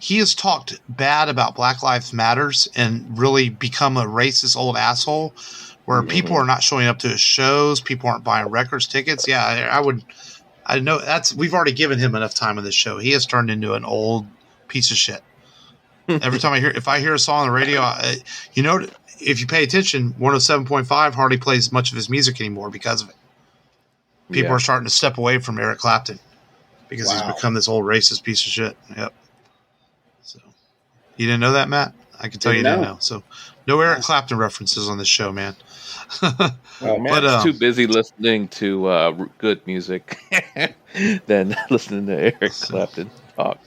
He has talked bad about Black Lives Matters and really become a racist old asshole where people are not showing up to his shows. People aren't buying records, tickets. Yeah, I know we've already given him enough time on this show. He has turned into an old piece of shit. Every time if I hear a song on the radio, if you pay attention, 107.5 hardly plays much of his music anymore because of it. People are starting to step away from Eric Clapton because he's become this old racist piece of shit. Yep. So you didn't know that, Matt? I can tell you didn't know. So no Eric Clapton references on this show, man. Well, Matt's too busy listening to good music than listening to Eric Clapton talk.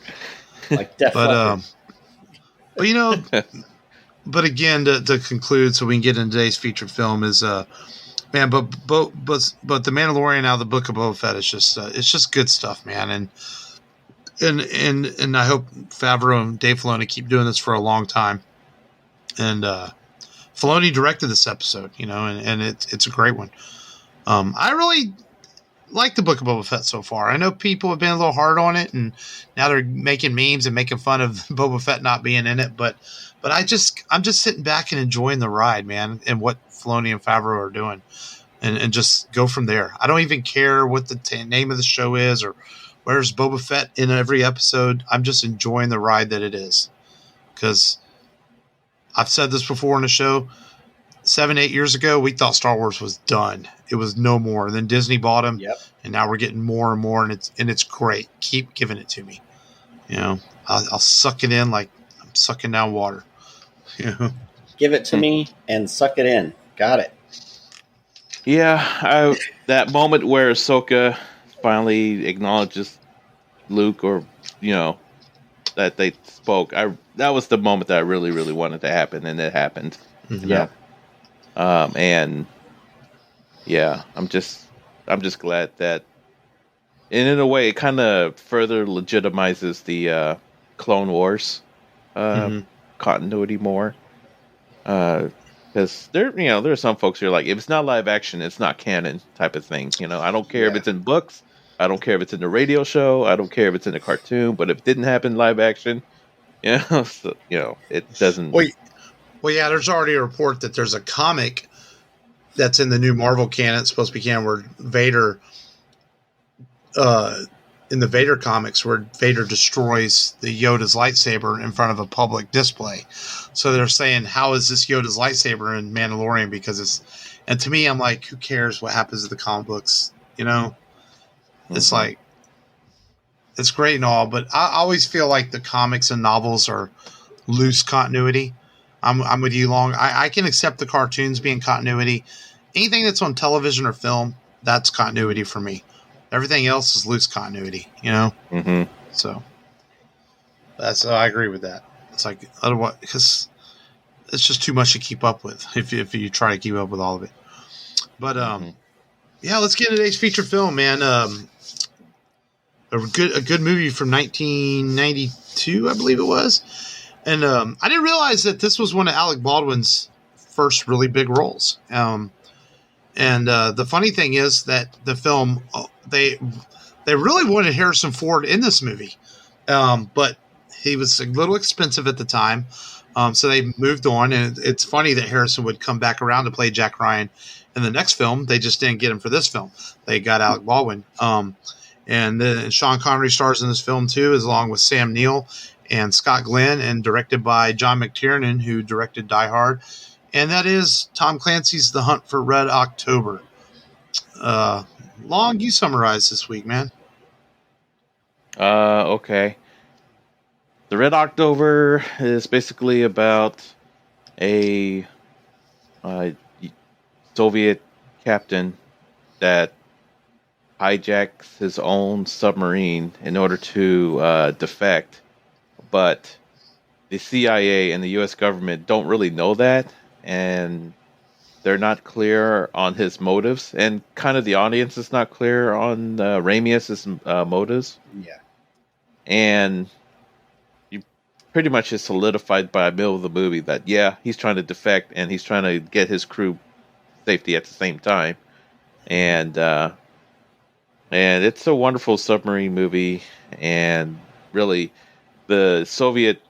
Like Def Leppard. But again, to conclude, so we can get into today's featured film is, but the Mandalorian out of the Book of Boba Fett is just it's just good stuff, man, and I hope Favreau and Dave Filoni keep doing this for a long time, and Filoni directed this episode, and it's a great one. I really like the Book of Boba Fett so far. I know people have been a little hard on it, and now they're making memes and making fun of Boba Fett not being in it, but I'm just sitting back and enjoying the ride, man, and what Filoni and Favreau are doing, and just go from there. I don't even care what the name of the show is or where's Boba Fett in every episode. I'm just enjoying the ride that it is, because I've said this before on the show. 7-8 years ago, we thought Star Wars was done. It was no more. And then Disney bought them, and now we're getting more and more, and it's great. Keep giving it to me. I'll suck it in like I'm sucking down water. Give it to me and suck it in. Got it. Yeah, that moment where Ahsoka finally acknowledges Luke, or that they spoke. That was the moment that I really, really wanted to happen, and it happened. Yeah. And yeah, I'm just glad that and in a way, it kind of further legitimizes the Clone Wars continuity more. Because there are some folks who are like, if it's not live action, it's not canon type of thing. I don't care if it's in books, I don't care if it's in the radio show, I don't care if it's in the cartoon, but if it didn't happen live action, it doesn't. Well, yeah, there's already a report that there's a comic that's in the new Marvel canon, it's supposed to be canon, where Vader, in the Vader comics, where Vader destroys the Yoda's lightsaber in front of a public display. So they're saying, how is this Yoda's lightsaber in Mandalorian? Because and to me, I'm like, who cares what happens to the comic books? It's like, it's great and all, but I always feel like the comics and novels are loose continuity. I'm with you, Long. I can accept the cartoons being continuity. Anything that's on television or film, that's continuity for me. Everything else is loose continuity, So I agree with that. It's like, otherwise, because it's just too much to keep up with if you try to keep up with all of it. But yeah, let's get into today's feature film, man. A good movie from 1992, I believe it was. And I didn't realize that this was one of Alec Baldwin's first really big roles. And the funny thing is that the film, they really wanted Harrison Ford in this movie, but he was a little expensive at the time, so they moved on. And it's funny that Harrison would come back around to play Jack Ryan in the next film. They just didn't get him for this film. They got Alec Baldwin. And then Sean Connery stars in this film too, along with Sam Neill and Scott Glenn, and directed by John McTiernan, who directed Die Hard. And that is Tom Clancy's The Hunt for Red October. Long, you summarize this week, man. Okay. The Red October is basically about a Soviet captain that hijacks his own submarine in order to defect. But the CIA and the U.S. government don't really know that, and they're not clear on his motives, and kind of the audience is not clear on Ramius's motives. Yeah. And you pretty much is solidified by the middle of the movie that, yeah, he's trying to defect, and he's trying to get his crew safety at the same time. And it's a wonderful submarine movie, and really the Soviet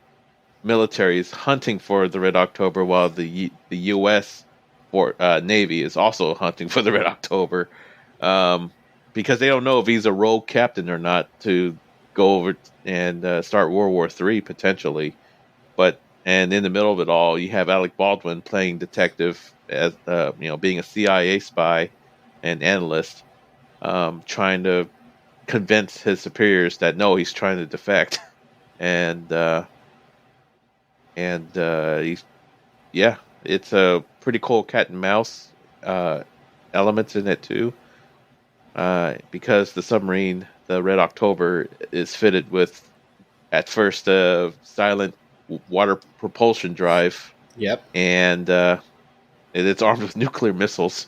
military is hunting for the Red October, while the U.S. Navy is also hunting for the Red October, because they don't know if he's a rogue captain or not to go over and start World War III potentially. And in the middle of it all, you have Alec Baldwin playing detective, as being a CIA spy and analyst, trying to convince his superiors that no, he's trying to defect. And it's a pretty cool cat and mouse elements in it too, because the submarine, the Red October, is fitted with, at first, a silent water propulsion drive. Yep. And it's armed with nuclear missiles,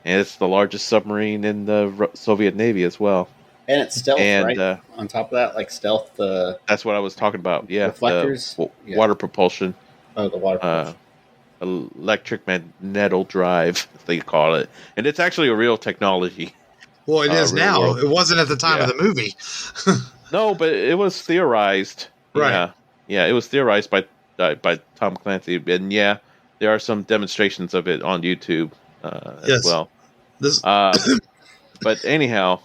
and it's the largest submarine in the Soviet Navy as well. And it's stealth, right? On top of that, like stealth. That's what I was talking about. Yeah, reflectors, water propulsion. Oh, the water propulsion. Electric magnetal drive, they call it, and it's actually a real technology. Well, it is now. World. It wasn't at the time of the movie. No, but it was theorized. Right. Yeah, it was theorized by Tom Clancy, and yeah, there are some demonstrations of it on YouTube as well. But anyhow.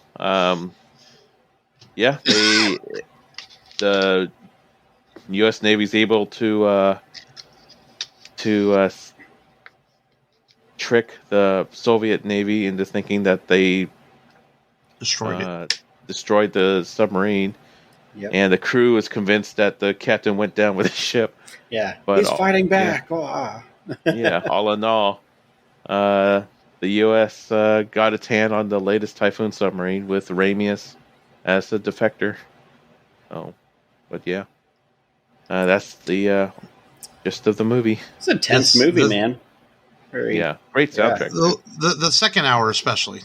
The U.S. Navy's able to trick the Soviet Navy into thinking that they destroyed the submarine. Yep. And the crew is convinced that the captain went down with his ship. Yeah, but he's fighting back. Yeah. Yeah, all in all, the U.S. got its hand on the latest Typhoon submarine with Ramius as the defector. Oh, but yeah, that's the gist of the movie. It's a tense movie, man. Great soundtrack. The second hour, especially.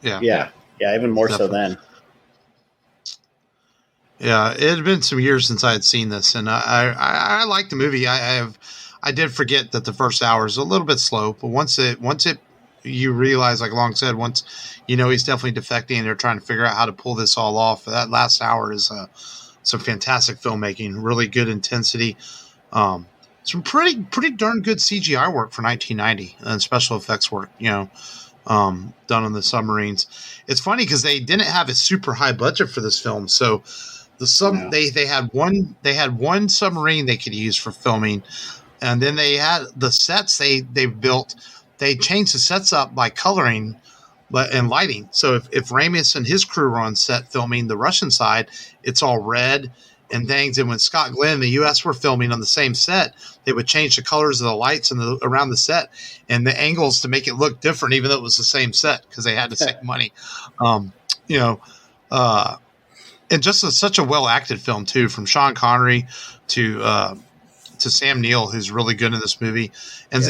Yeah. Yeah, even more so then. Yeah, it had been some years since I had seen this, and I liked the movie. I did forget that the first hour is a little bit slow, but once it you realize, like Long said, once he's definitely defecting, and they're trying to figure out how to pull this all off. That last hour is some fantastic filmmaking, really good intensity, some pretty darn good CGI work for 1990 and special effects work. Done on the submarines. It's funny because they didn't have a super high budget for this film, so they had one submarine they could use for filming, and then they had the sets they built. They changed the sets up by coloring, and lighting. So if Ramius and his crew were on set filming the Russian side, it's all red and things. And when Scott Glenn and the U.S. were filming on the same set, they would change the colors of the lights and around the set and the angles to make it look different, even though it was the same set, because they had to save money. And just such a well acted film too, from Sean Connery to Sam Neill, who's really good in this movie, and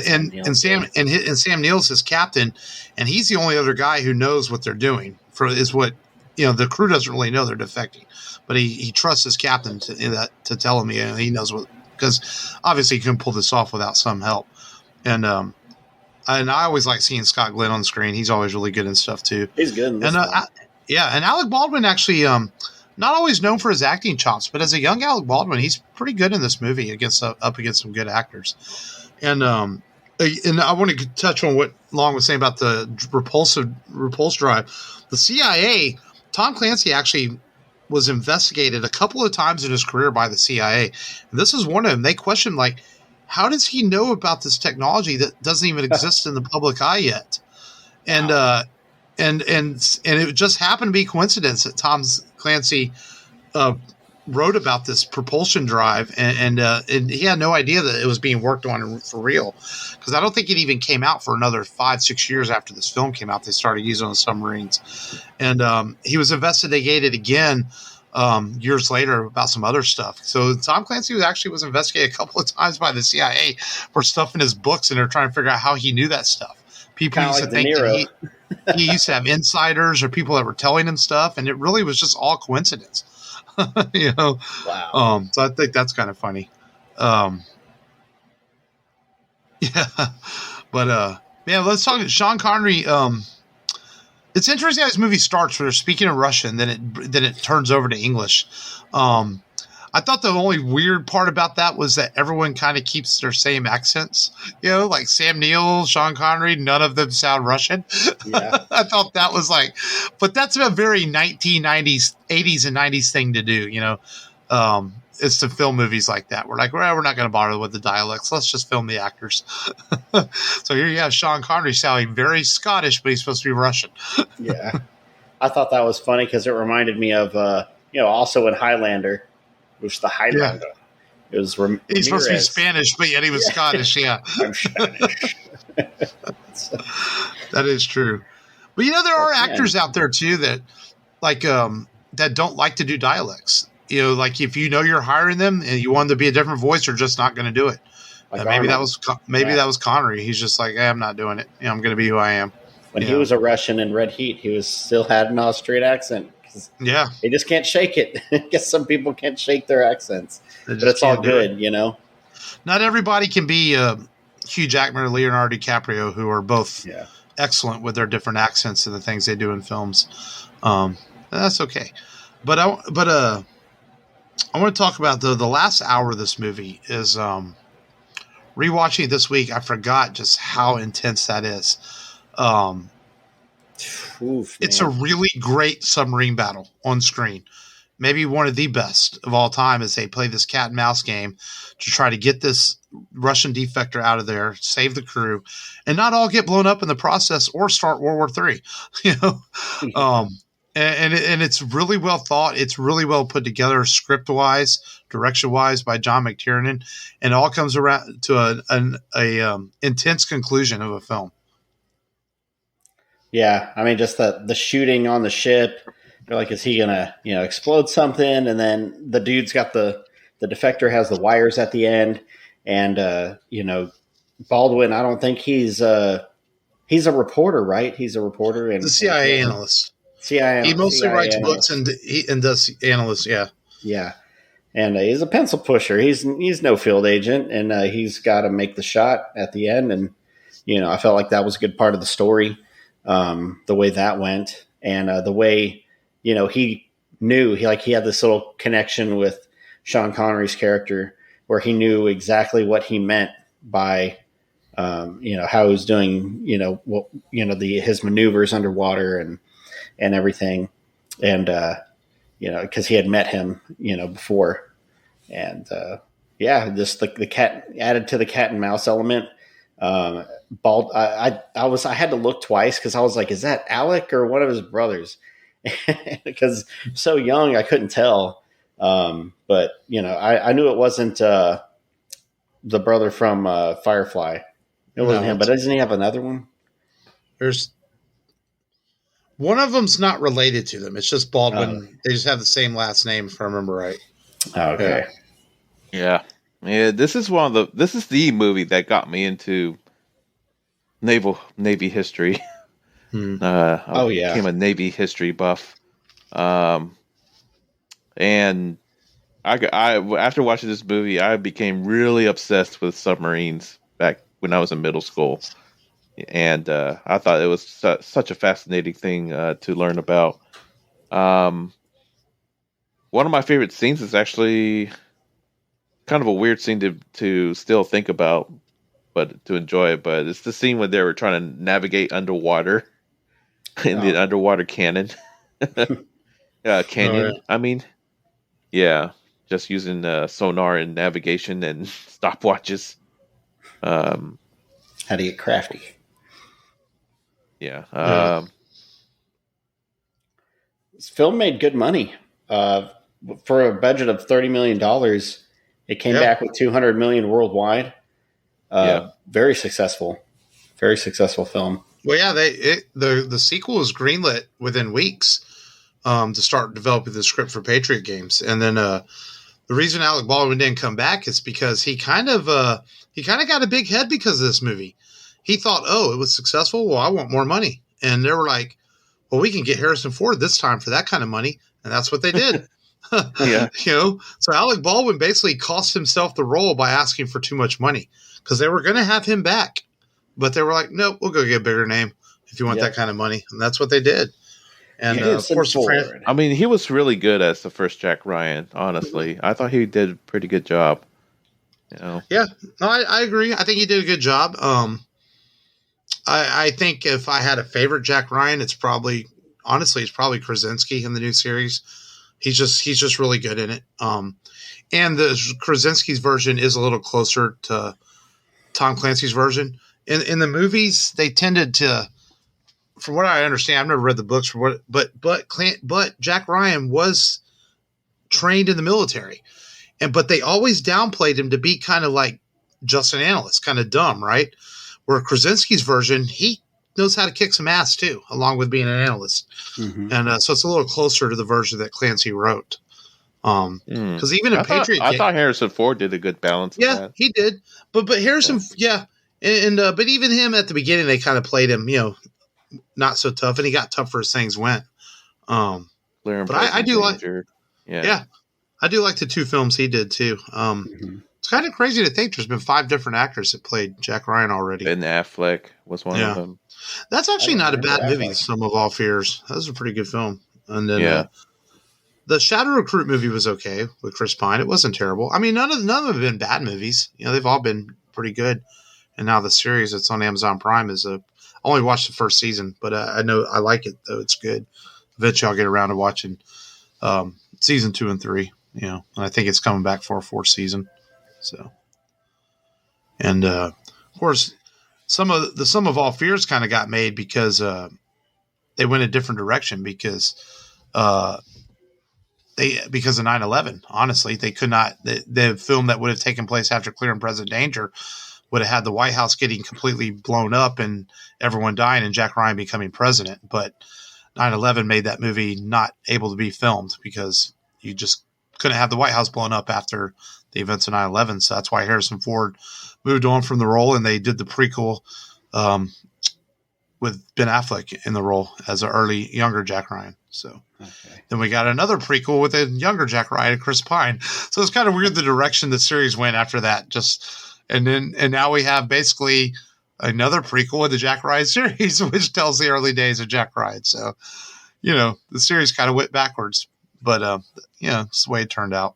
Sam Neill's his captain, and he's the only other guy who knows what they're doing. The crew doesn't really know they're defecting, but he trusts his captain to tell him he knows what, because obviously he couldn't pull this off without some help. And I always like seeing Scott Glenn on screen. He's always really good in stuff too. He's good in this and Alec Baldwin actually not always known for his acting chops, but as a young Alec Baldwin, he's pretty good in this movie up against some good actors. And I want to touch on what Long was saying about the repulse drive. The CIA, Tom Clancy actually was investigated a couple of times in his career by the CIA. And this is one of them. They questioned, like, how does he know about this technology that doesn't even exist in the public eye yet? And and it just happened to be coincidence that Tom Clancy wrote about this propulsion drive, and he had no idea that it was being worked on for real, because I don't think it even came out for another 5-6 years after this film came out. They started using it on submarines, and he was investigated again years later about some other stuff. So Tom Clancy was investigated a couple of times by the CIA for stuff in his books, and they're trying to figure out how he knew that stuff. People used to think that he used to have insiders or people that were telling him stuff, and it really was just all coincidence. Wow. So I think that's kind of funny. But let's talk to Sean Connery. It's interesting how this movie starts where they're speaking in Russian, then it turns over to English. I thought the only weird part about that was that everyone kind of keeps their same accents. Like Sam Neill, Sean Connery, none of them sound Russian. Yeah. I thought that was but that's a very 1990s, 80s and 90s thing to do, It's to film movies like that. We're like, well, we're not going to bother with the dialects. Let's just film the actors. So here you have Sean Connery sounding very Scottish, but he's supposed to be Russian. Yeah. I thought that was funny because it reminded me of, also in Highlander. It was the Highlander. Yeah. It was he's supposed to be Spanish, but yet he was Scottish. Yeah, I'm Spanish. That is true. But there are actors out there too that that don't like to do dialects. Like if you're hiring them and you want them to be a different voice, you're just not going to do it. Maybe that was Connery. He's just like, hey, I'm not doing it. I'm going to be who I am. When he was a Russian in Red Heat, he still had an Austrian accent. Yeah, they just can't shake it. I guess some people can't shake their accents, but it's all good, Not everybody can be Hugh Jackman or Leonardo DiCaprio, who are both excellent with their different accents and the things they do in films. That's okay. But I want to talk about the last hour of this movie is rewatching it this week. I forgot just how intense that is. It's a really great submarine battle on screen. Maybe one of the best of all time as they play this cat and mouse game to try to get this Russian defector out of there, save the crew, and not all get blown up in the process or start World War III. And it's really well thought. It's really well put together, script wise, direction wise, by John McTiernan, and it all comes around to a intense conclusion of a film. Yeah, I mean, just the shooting on the ship. They're like, is he gonna, explode something? And then the dude's got the defector has the wires at the end, and Baldwin. I don't think he's a reporter, right? He's a reporter and the CIA analyst. He mostly CIA writes books analyst. and does analysts. Yeah. Yeah. And he's a pencil pusher. He's no field agent, and he's got to make the shot at the end. And I felt like that was a good part of the story, the way that went, and the way he knew he had this little connection with Sean Connery's character, where he knew exactly what he meant by how he was doing his maneuvers underwater and everything, and because he had met him before. And just the cat added to the cat and mouse element. Bald. I had to look twice because I was like, is that Alec or one of his brothers? Because so young, I couldn't tell. But I knew it wasn't the brother from Firefly. It wasn't him. But doesn't he have another one? There's one of them's not related to them. It's just Baldwin. They just have the same last name, if I remember right. Okay. Yeah. This is the movie that got me into Navy history. I became a Navy history buff. And I after watching this movie, I became really obsessed with submarines back when I was in middle school. And I thought it was such a fascinating thing to learn about. One of my favorite scenes is actually kind of a weird scene to still think about, but to enjoy it. But it's the scene when they were trying to navigate underwater in the underwater canyon. I mean, yeah, just using sonar and navigation and stopwatches. How to get crafty? Yeah. This film made good money. For a budget of $30 million, it came back with $200 million worldwide. Very successful film. Well, yeah, the sequel was greenlit within weeks to start developing the script for Patriot Games, and then the reason Alec Baldwin didn't come back is because he kind of got a big head because of this movie. He thought, oh, it was successful. Well, I want more money, and they were like, well, we can get Harrison Ford this time for that kind of money, and that's what they did. Yeah. So Alec Baldwin basically cost himself the role by asking for too much money because they were going to have him back, but they were like, nope, we'll go get a bigger name if you want that kind of money, and that's what they did. And of course, he was really good as the first Jack Ryan. Honestly, I thought he did a pretty good job. Yeah, no, I agree. I think he did a good job. I think if I had a favorite Jack Ryan, it's probably Krasinski in the new series. He's just really good in it. And the Krasinski's version is a little closer to Tom Clancy's version. In the movies, they tended to, from what I understand, I've never read the books but Jack Ryan was trained in the military, but they always downplayed him to be kind of like just an analyst, kind of dumb, right? Where Krasinski's version, he knows how to kick some ass too, along with being an analyst. Mm-hmm. And so it's a little closer to the version that Clancy wrote. Because even in Patriot, I thought Harrison Ford did a good balance. Yeah, of that. He did. But Harrison, but even him at the beginning, they kind of played him, not so tough, and he got tougher as things went. But I do like, I do like the two films he did too. It's kind of crazy to think there's been 5 different actors that played Jack Ryan already. Ben Affleck was one of them. That's actually not a bad movie, Sum of All Fears. That was a pretty good film. And then the Shadow Recruit movie was okay with Chris Pine. It wasn't terrible. I mean, none of them have been bad movies. They've all been pretty good. And now the series that's on Amazon Prime is I only watched the first season, but I know I like it, though. It's good. Eventually I'll get around to watching season 2 and 3, and I think it's coming back for a 4th season. So, and of course, some of All Fears kind of got made because they went a different direction because of 9/11. Honestly, they could not. The film that would have taken place after Clear and Present Danger would have had the White House getting completely blown up and everyone dying and Jack Ryan becoming president. But 9/11 made that movie not able to be filmed because you just couldn't have the White House blown up after the events of 9/11. So that's why Harrison Ford moved on from the role, and they did the prequel with Ben Affleck in the role as an early younger Jack Ryan. So then we got another prequel with a younger Jack Ryan and Chris Pine. So it's kind of weird the direction the series went after that. And now we have basically another prequel with the Jack Ryan series, which tells the early days of Jack Ryan. So, the series kind of went backwards, but it's the way it turned out.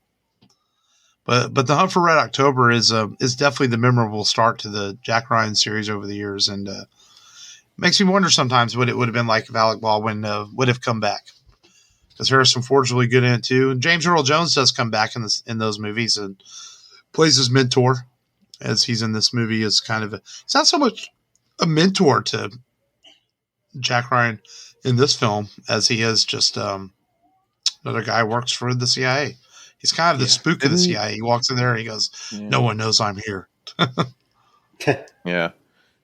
But the Hunt for Red October is definitely the memorable start to the Jack Ryan series over the years, and makes me wonder sometimes what it would have been like if Alec Baldwin would have come back, because Harrison Ford's really good in it too, and James Earl Jones does come back in those movies and plays his mentor, as he's in this movie as kind of he's not so much a mentor to Jack Ryan in this film as he is just another guy who works for the CIA. He's kind of the spook of the CIA. He walks in there and he goes, "No one knows I'm here." Yeah.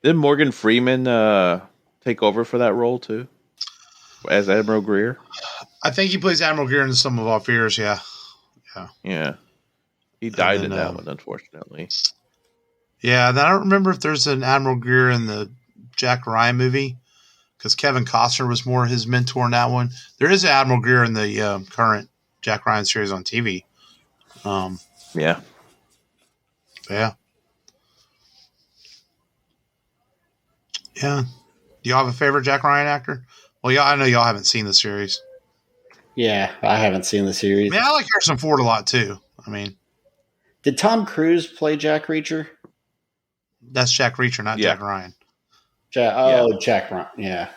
Did Morgan Freeman take over for that role too, as Admiral Greer? I think he plays Admiral Greer in Some of Our Fears. Yeah. He died in that one, unfortunately. Yeah, then I don't remember if there's an Admiral Greer in the Jack Ryan movie, because Kevin Costner was more his mentor in that one. There is an Admiral Greer in the current Jack Ryan series on TV. Yeah. Yeah. Do y'all have a favorite Jack Ryan actor? Well, I know y'all haven't seen the series. Yeah, I haven't seen the series. I like Harrison Ford a lot too. Did Tom Cruise play Jack Reacher? That's Jack Reacher, not Jack Ryan. Jack Ryan. Yeah.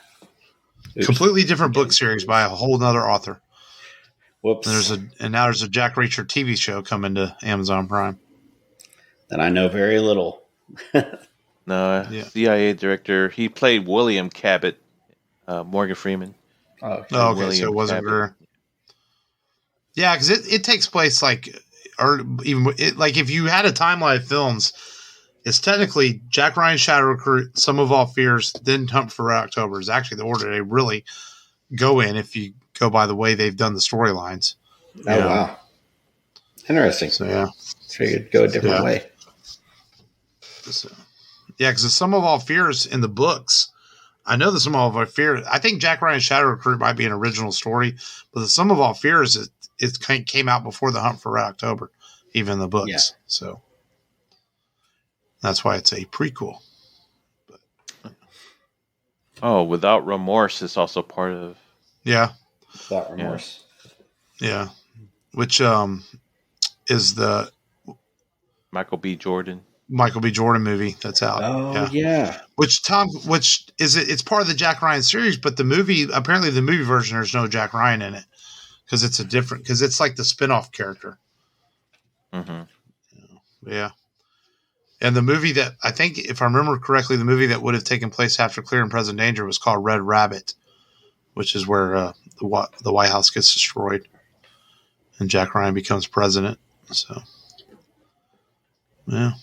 Oops. Completely different book series by a whole other author. Whoops. And now there's a Jack Reacher TV show coming to Amazon Prime. And I know very little. CIA director. He played William Cabot, Morgan Freeman. Okay, so it wasn't Greer. Yeah, because it takes place like if you had a timeline of films, it's technically Jack Ryan, Shadow Recruit, Some of All Fears, then Hunt for Red October is actually the order they really go in if you go by the way they've done the storylines. Oh, wow. Interesting. So, yeah. So you could go a different way. So, because the Some of All Fears in the books, I know the Some of All Fears, I think Jack Ryan's Shadow Recruit might be an original story, but the Some of All Fears, it came out before the Hunt for Red October, even in the books. Yeah. So that's why it's a prequel. Without Remorse is also part of. Yeah. Without Remorse. Yeah. Which is the Michael B. Jordan movie that's out. Oh yeah. It's part of the Jack Ryan series, but apparently the movie version, there's no Jack Ryan in it because it's like the spinoff character. Mm-hmm. Yeah. And the movie that I think, if I remember correctly, the movie that would have taken place after Clear and Present Danger was called Red Rabbit, which is where the White House gets destroyed and Jack Ryan becomes president. So, yeah.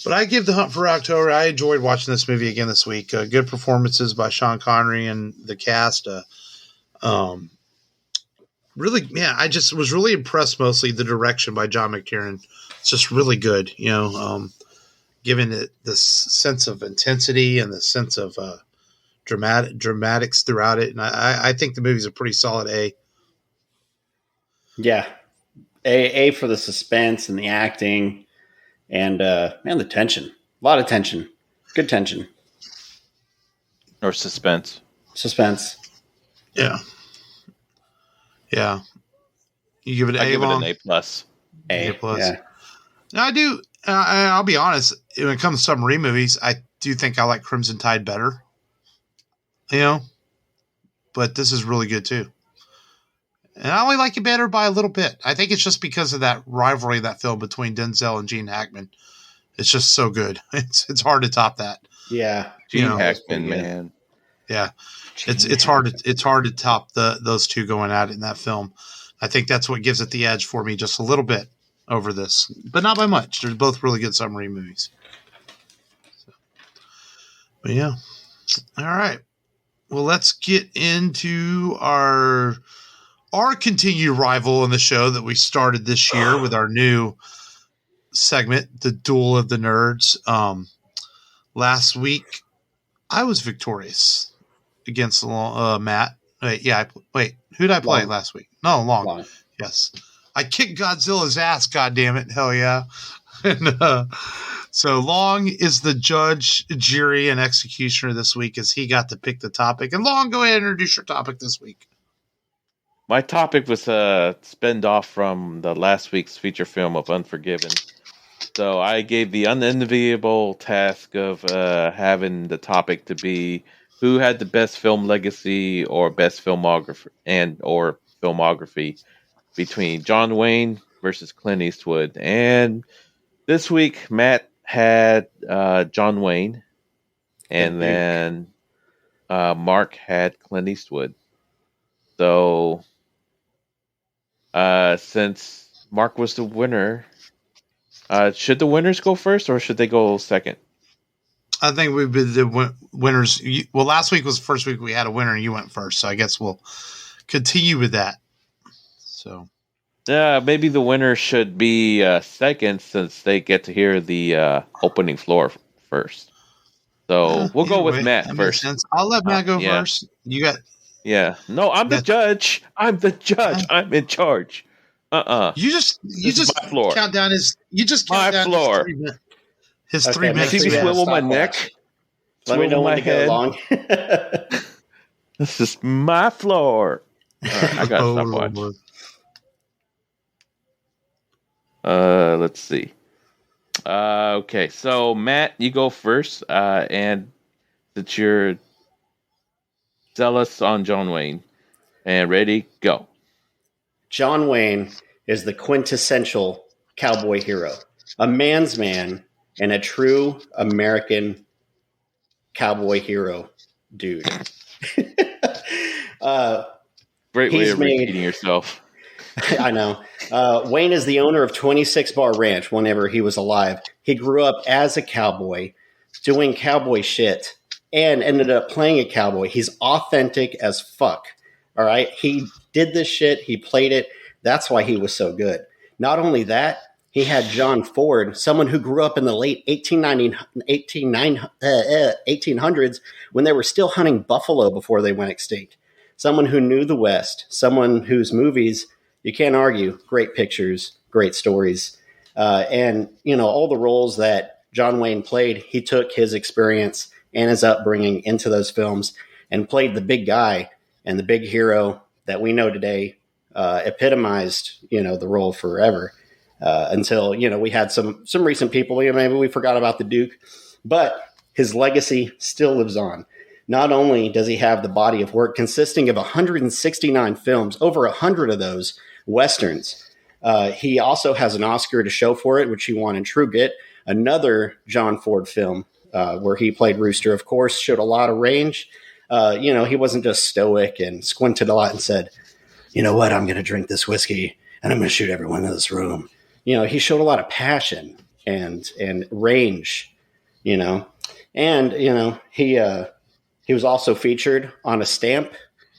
But I give The Hunt for October. I enjoyed watching this movie again this week. Good performances by Sean Connery and the cast. Really, I just was really impressed. Mostly the direction by John McTiernan. It's just really good, giving it this sense of intensity and the sense of dramatics throughout it. And I think the movie's a pretty solid A. Yeah, A for the suspense and the acting. And, the tension. A lot of tension. Good tension. Or suspense. Suspense. Yeah. Yeah. You give it an A? I give it an A plus. A plus. Yeah. No, I do. I'll be honest. When it comes to submarine movies, I do think I like Crimson Tide better. But this is really good too. And I only like it better by a little bit. I think it's just because of that rivalry of that film between Denzel and Gene Hackman. It's just so good. It's hard to top that. Yeah, Gene Hackman, man. Yeah, it's hard to top those two going at it in that film. I think that's what gives it the edge for me just a little bit over this, but not by much. They're both really good submarine movies. But yeah, all right. Well, let's get into our continued rival in the show that we started this year with our new segment, The Duel of the Nerds. Last week, I was victorious against Matt. Wait, who did I play last week? No, Long. Yes. I kicked Godzilla's ass, goddammit. Hell yeah. And so Long is the judge, jury, and executioner this week as he got to pick the topic. And Long, go ahead and introduce your topic this week. My topic was spinned off from the last week's feature film of Unforgiven. So I gave the unenviable task of having the topic to be who had the best film legacy or best filmography or filmography between John Wayne versus Clint Eastwood. And this week, Matt had John Wayne, and then Mark had Clint Eastwood. So since Mark was the winner, should the winners go first or should they go second? I think we've been the winners. Well, last week was the first week we had a winner and you went first. So I guess we'll continue with that. So, maybe the winner should be second since they get to hear the opening floor first. So we'll go with Matt first. I'll let Matt go first. You got. Yeah. No, I'm the judge. I'm the judge. I'm in charge. You just count down his. You just count down floor. His 3 minutes. See me swivel my neck. Let me know when to go along. This is my floor. All right, I got a stopwatch. Let's see. Okay, so Matt, you go first, and that you're zealous on John Wayne, and ready, go. John Wayne is the quintessential cowboy hero, a man's man, and a true American cowboy hero dude. Great way of repeating yourself. I know. Wayne is the owner of 26 Bar Ranch whenever he was alive. He grew up as a cowboy, doing cowboy shit, and ended up playing a cowboy. He's authentic as fuck. All right? He did this shit. He played it. That's why he was so good. Not only that, he had John Ford, someone who grew up in the late 1800s when they were still hunting buffalo before they went extinct. Someone who knew the West, someone whose movies, you can't argue, great pictures, great stories. And, all the roles that John Wayne played, he took his experience and his upbringing into those films and played the big guy and the big hero that we know today, epitomized, the role forever. Until, we had some recent people, maybe we forgot about the Duke, but his legacy still lives on. Not only does he have the body of work consisting of 169 films, over 100 of those Westerns, he also has an Oscar to show for it, which he won in True Grit, another John Ford film where he played Rooster, of course, showed a lot of range. He wasn't just stoic and squinted a lot and said, you know what, I'm going to drink this whiskey and I'm going to shoot everyone in this room. He showed a lot of passion and range, and, he was also featured on a stamp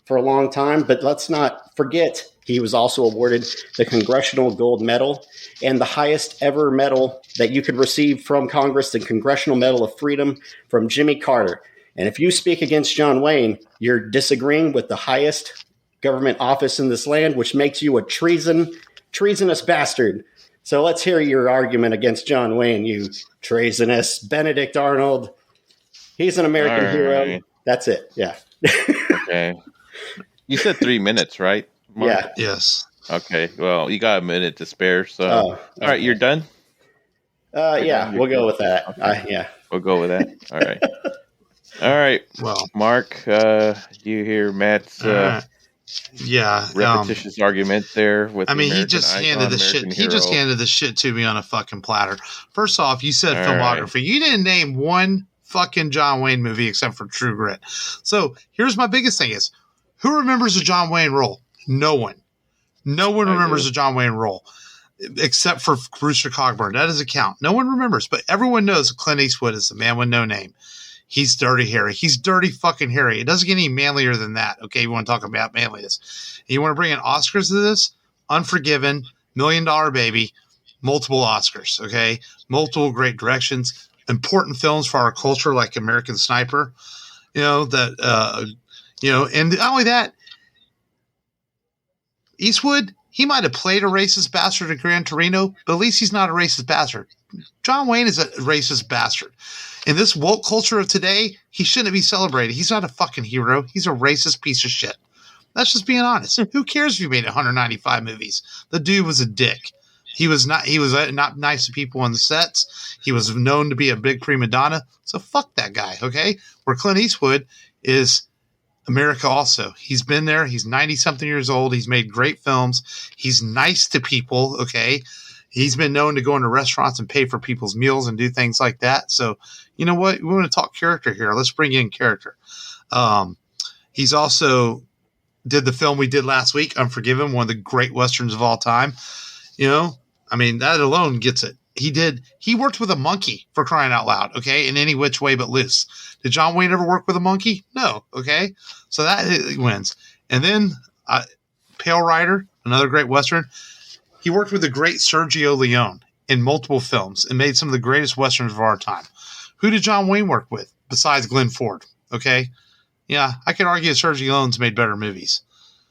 for a long time, but let's not forget he was also awarded the Congressional Gold Medal and the highest ever medal that you could receive from Congress, the Congressional Medal of Freedom from Jimmy Carter. And if you speak against John Wayne, you're disagreeing with the highest government office in this land, which makes you a treasonous bastard. So let's hear your argument against John Wayne, you treasonous Benedict Arnold. He's an American hero. That's it. Yeah. Okay. You said 3 minutes, right, Mark? Yeah. Yes. Okay. Well, you got a minute to spare. So, all right, you're done? Yeah, we'll go with that. Okay. Yeah. We'll go with that. All right. All right. Well, Mark, you hear Matt's repetitious argument there with he just handed the shit. He just handed the shit to me on a fucking platter. First off, you said filmography. Right. You didn't name one fucking John Wayne movie except for True Grit. So here's my biggest thing is, who remembers the John Wayne role? No one. No one remembers the John Wayne role except for Brewster Cogburn. That doesn't count. No one remembers, but everyone knows Clint Eastwood is the man with no name. He's Dirty Harry. He's Dirty fucking Harry. It doesn't get any manlier than that. Okay, you want to talk about manliness. And you want to bring in Oscars to this? Unforgiven, $1 Million Baby, multiple Oscars, okay? Multiple great directions, important films for our culture like American Sniper. And not only that, Eastwood, he might have played a racist bastard in Gran Torino, but at least he's not a racist bastard. John Wayne is a racist bastard. In this woke culture of today, he shouldn't be celebrated. He's not a fucking hero. He's a racist piece of shit. That's just being honest. Who cares if he made 195 movies? The dude was a dick. He was not nice to people on the sets. He was known to be a big prima donna. So fuck that guy, okay? Where Clint Eastwood is America also. He's been there. He's 90-something years old. He's made great films. He's nice to people, okay? He's been known to go into restaurants and pay for people's meals and do things like that. So, you know what? We want to talk character here. Let's bring in character. He's also did the film we did last week, Unforgiven, one of the great Westerns of all time. That alone gets it. He worked with a monkey, for crying out loud, okay, in Any Which Way But Loose. Did John Wayne ever work with a monkey? No, okay? So that wins. And then Pale Rider, another great Western. He worked with the great Sergio Leone in multiple films and made some of the greatest Westerns of our time. Who did John Wayne work with besides Glenn Ford, okay? Yeah, I could argue Sergio Leone's made better movies.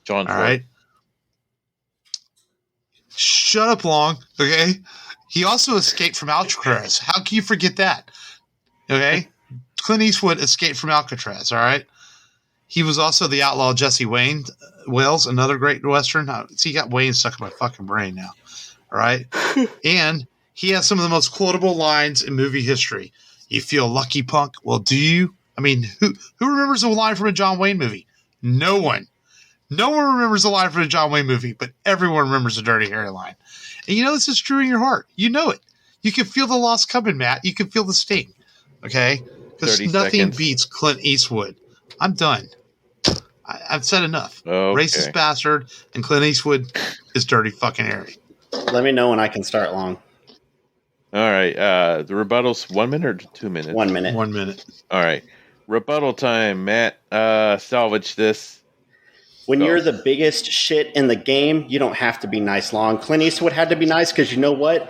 John Ford. All right? Shut up, Long, okay? He also escaped from Alcatraz. How can you forget that? Okay? Clint Eastwood escaped from Alcatraz, all right? He was also the outlaw Jesse Wales, another great Western. See, he got Wayne stuck in my fucking brain now, all right? And he has some of the most quotable lines in movie history. You feel lucky, punk? Well, do you? I mean, who remembers a line from a John Wayne movie? No one. No one remembers a line from a John Wayne movie, but everyone remembers a Dirty Harry line. And you know this is true in your heart. You know it. You can feel the loss coming, Matt. You can feel the sting. Okay? Because nothing beats Clint Eastwood. I'm done. I've said enough. Okay. Racist bastard, and Clint Eastwood is Dirty fucking Harry. Let me know when I can start, Long. All right. The rebuttal's 1 minute or 2 minutes? 1 minute. 1 minute. All right. Rebuttal time, Matt. Salvage this. When you're the biggest shit in the game, you don't have to be nice, Long. Clint Eastwood had to be nice because you know what?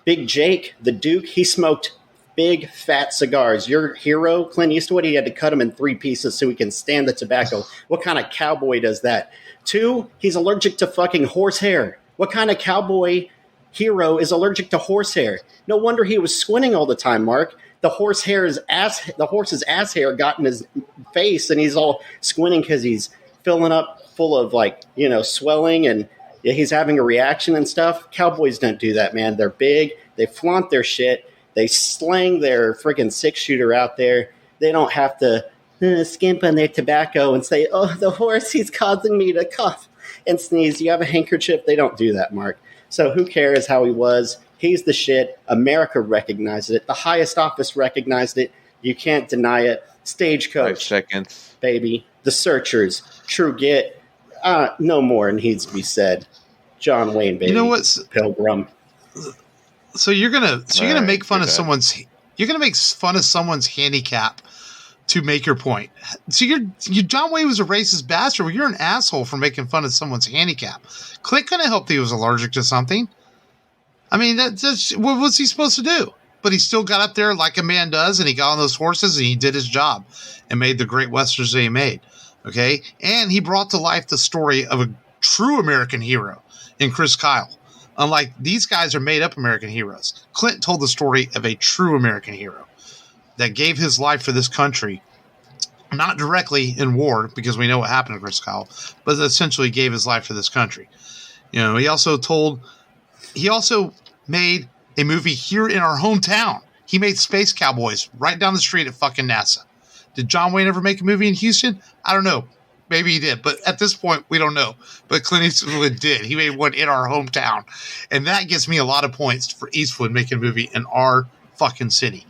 Big Jake, the Duke, he smoked big, fat cigars. Your hero, Clint Eastwood, he had to cut him in 3 pieces so he can stand the tobacco. What kind of cowboy does that? 2, he's allergic to fucking horsehair. What kind of cowboy hero is allergic to horsehair? No wonder he was squinting all the time, Mark. The horse's ass hair got in his face, and he's all squinting because he's filling up full of swelling, and he's having a reaction and stuff. Cowboys don't do that, man. They're big. They flaunt their shit. They slang their freaking 6-shooter out there. They don't have to skimp on their tobacco and say, oh, the horse, he's causing me to cough and sneeze. You have a handkerchief? They don't do that, Mark. So who cares how he was? He's the shit. America recognized it. The highest office recognized it. You can't deny it. Stagecoach. 5 seconds. Baby. The Searchers. True Grit. No more needs to be said. John Wayne, baby. You know what? Pilgrim. So you're gonna make fun of someone's. You're gonna make fun of someone's handicap to make your point. So John Wayne was a racist bastard. Well, you're an asshole for making fun of someone's handicap. Clint couldn't help that he was allergic to something. I mean, that's what was he supposed to do? But he still got up there like a man does, and he got on those horses and he did his job and made the great westerns that he made. Okay, and he brought to life the story of a true American hero in Chris Kyle. Unlike these guys are made-up American heroes. Clint told the story of a true American hero that gave his life for this country, not directly in war, because we know what happened to Chris Kyle, but essentially gave his life for this country. He also made a movie here in our hometown. He made Space Cowboys right down the street at fucking NASA. Did John Wayne ever make a movie in Houston? I don't know. Maybe he did, but at this point, we don't know. But Clint Eastwood did. He made one in our hometown. And that gives me a lot of points for Eastwood making a movie in our fucking city.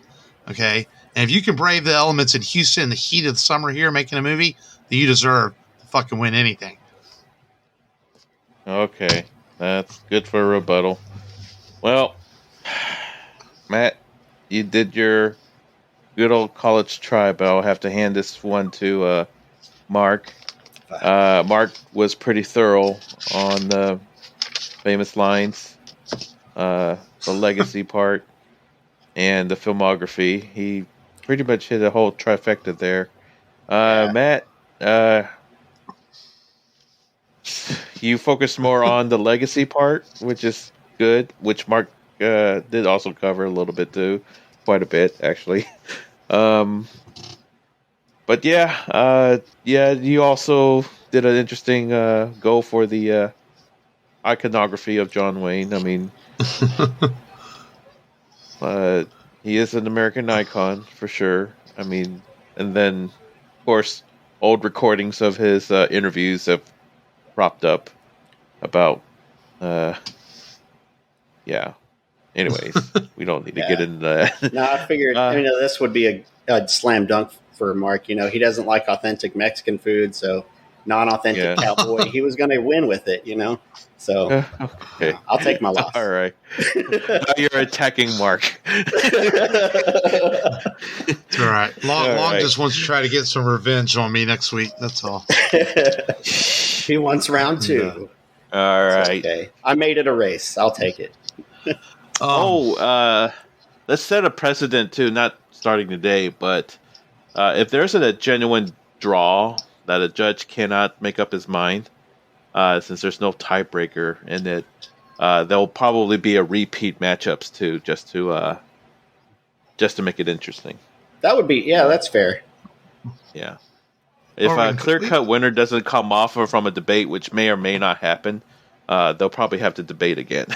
Okay? And if you can brave the elements in Houston in the heat of the summer here making a movie, then you deserve to fucking win anything. Okay. That's good for a rebuttal. Well, Matt, you did your good old college try, but I'll have to hand this one to Mark. Mark was pretty thorough on the famous lines, the legacy part, and the filmography. He pretty much hit a whole trifecta there. Matt, you focus more on the legacy part, which is good, which Mark did also cover a little bit too, quite a bit actually. Um, but you also did an interesting go for the iconography of John Wayne. I mean, he is an American icon for sure. I mean, and then of course, old recordings of his interviews have propped up about yeah. Anyways, we don't need to get into that. No, I figured this would be a slam dunk for Mark. You know, he doesn't like authentic Mexican food, so non-authentic cowboy. He was going to win with it, you know. So okay. I'll take my loss. All right. Now you're attacking Mark. It's all right. Long just wants to try to get some revenge on me next week. That's all. He wants round 2. All right. Okay. I made it a race. I'll take it. Let's set a precedent too, not starting today, but if there's a genuine draw that a judge cannot make up his mind, since there's no tiebreaker in it, there'll probably be a repeat matchups too, just to make it interesting. That would be, that's fair. Yeah. If a clear-cut winner doesn't come off from a debate, which may or may not happen, they'll probably have to debate again.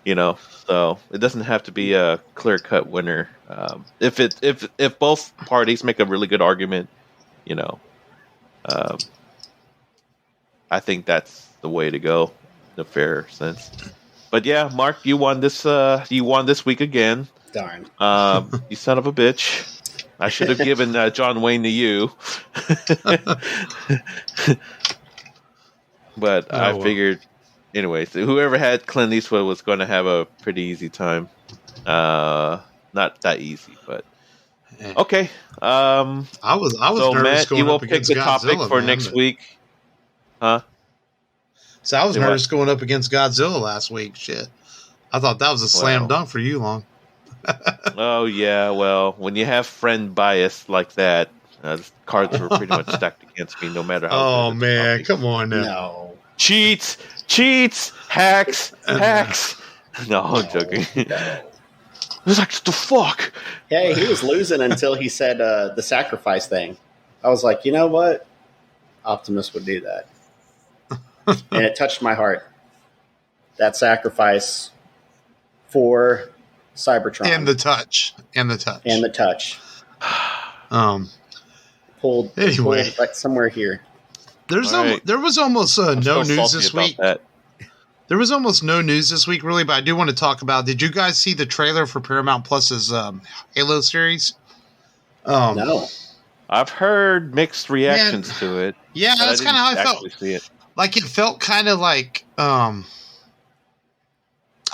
You know, so it doesn't have to be a clear-cut winner. If both parties make a really good argument, you know, I think that's the way to go in a fair sense. But yeah, Mark, you won this. You won this week again. Darn. You son of a bitch. I should have given John Wayne to you. But I figured, anyways, whoever had Clint Eastwood was going to have a pretty easy time. Not that easy, but okay. I was so nervous Matt, going you will up pick against the Godzilla, topic for next week, huh? So I was nervous going up against Godzilla last week. Shit, I thought that was a slam dunk for you, Long. Oh yeah, well, when you have friend bias like that, the cards were pretty much stacked against me, no matter how. Oh man, come on now. No. Cheats, hacks. No, I'm joking. It's like, what the fuck? Hey, he was losing until he said the sacrifice thing. I was like, you know what? Optimus would do that. And it touched my heart. That sacrifice for Cybertron. And the touch. Pulled like somewhere here. There was almost no news this week. That. There was almost no news this week, really, but I do want to talk about. Did you guys see the trailer for Paramount Plus's Halo series? No. I've heard mixed reactions to it. Yeah, that's kind of how I felt. See it. Like, it felt kind of like, I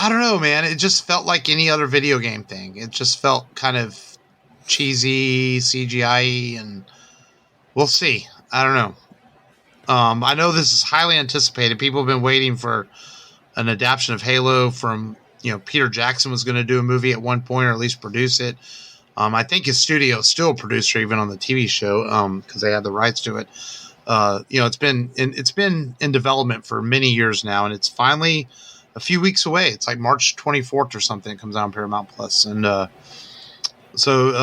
don't know, man. It just felt like any other video game thing. It just felt kind of cheesy, CGI, and we'll see. I don't know. I know this is highly anticipated. People have been waiting for an adaptation of Halo from, Peter Jackson was going to do a movie at one point, or at least produce it. I think his studio is still a producer, even on the TV show, because they had the rights to it. It's been in development for many years now, and it's finally a few weeks away. It's like March 24th or something. It comes out on Paramount Plus, and so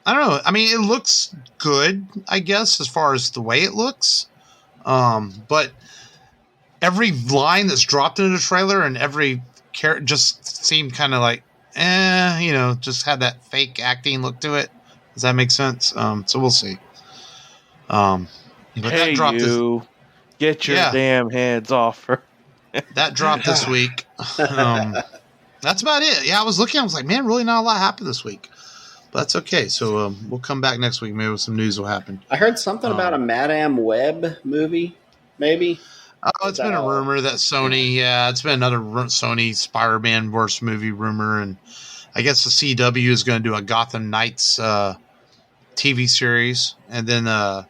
I don't know. I mean, it looks good, I guess, as far as the way it looks. But every line that's dropped into the trailer and every character just seemed kind of like, just had that fake acting look to it. Does that make sense? So we'll see. But hey, that dropped get your damn hands off her. That dropped this week. That's about it. Yeah, I was looking. I was like, man, really not a lot happened this week. But that's okay. So we'll come back next week. Maybe some news will happen. I heard something about a Madame Web movie, maybe. Oh, it's been a rumor that Sony, it's been another Sony Spider-Man verse movie rumor. And I guess the CW is going to do a Gotham Knights TV series. And then I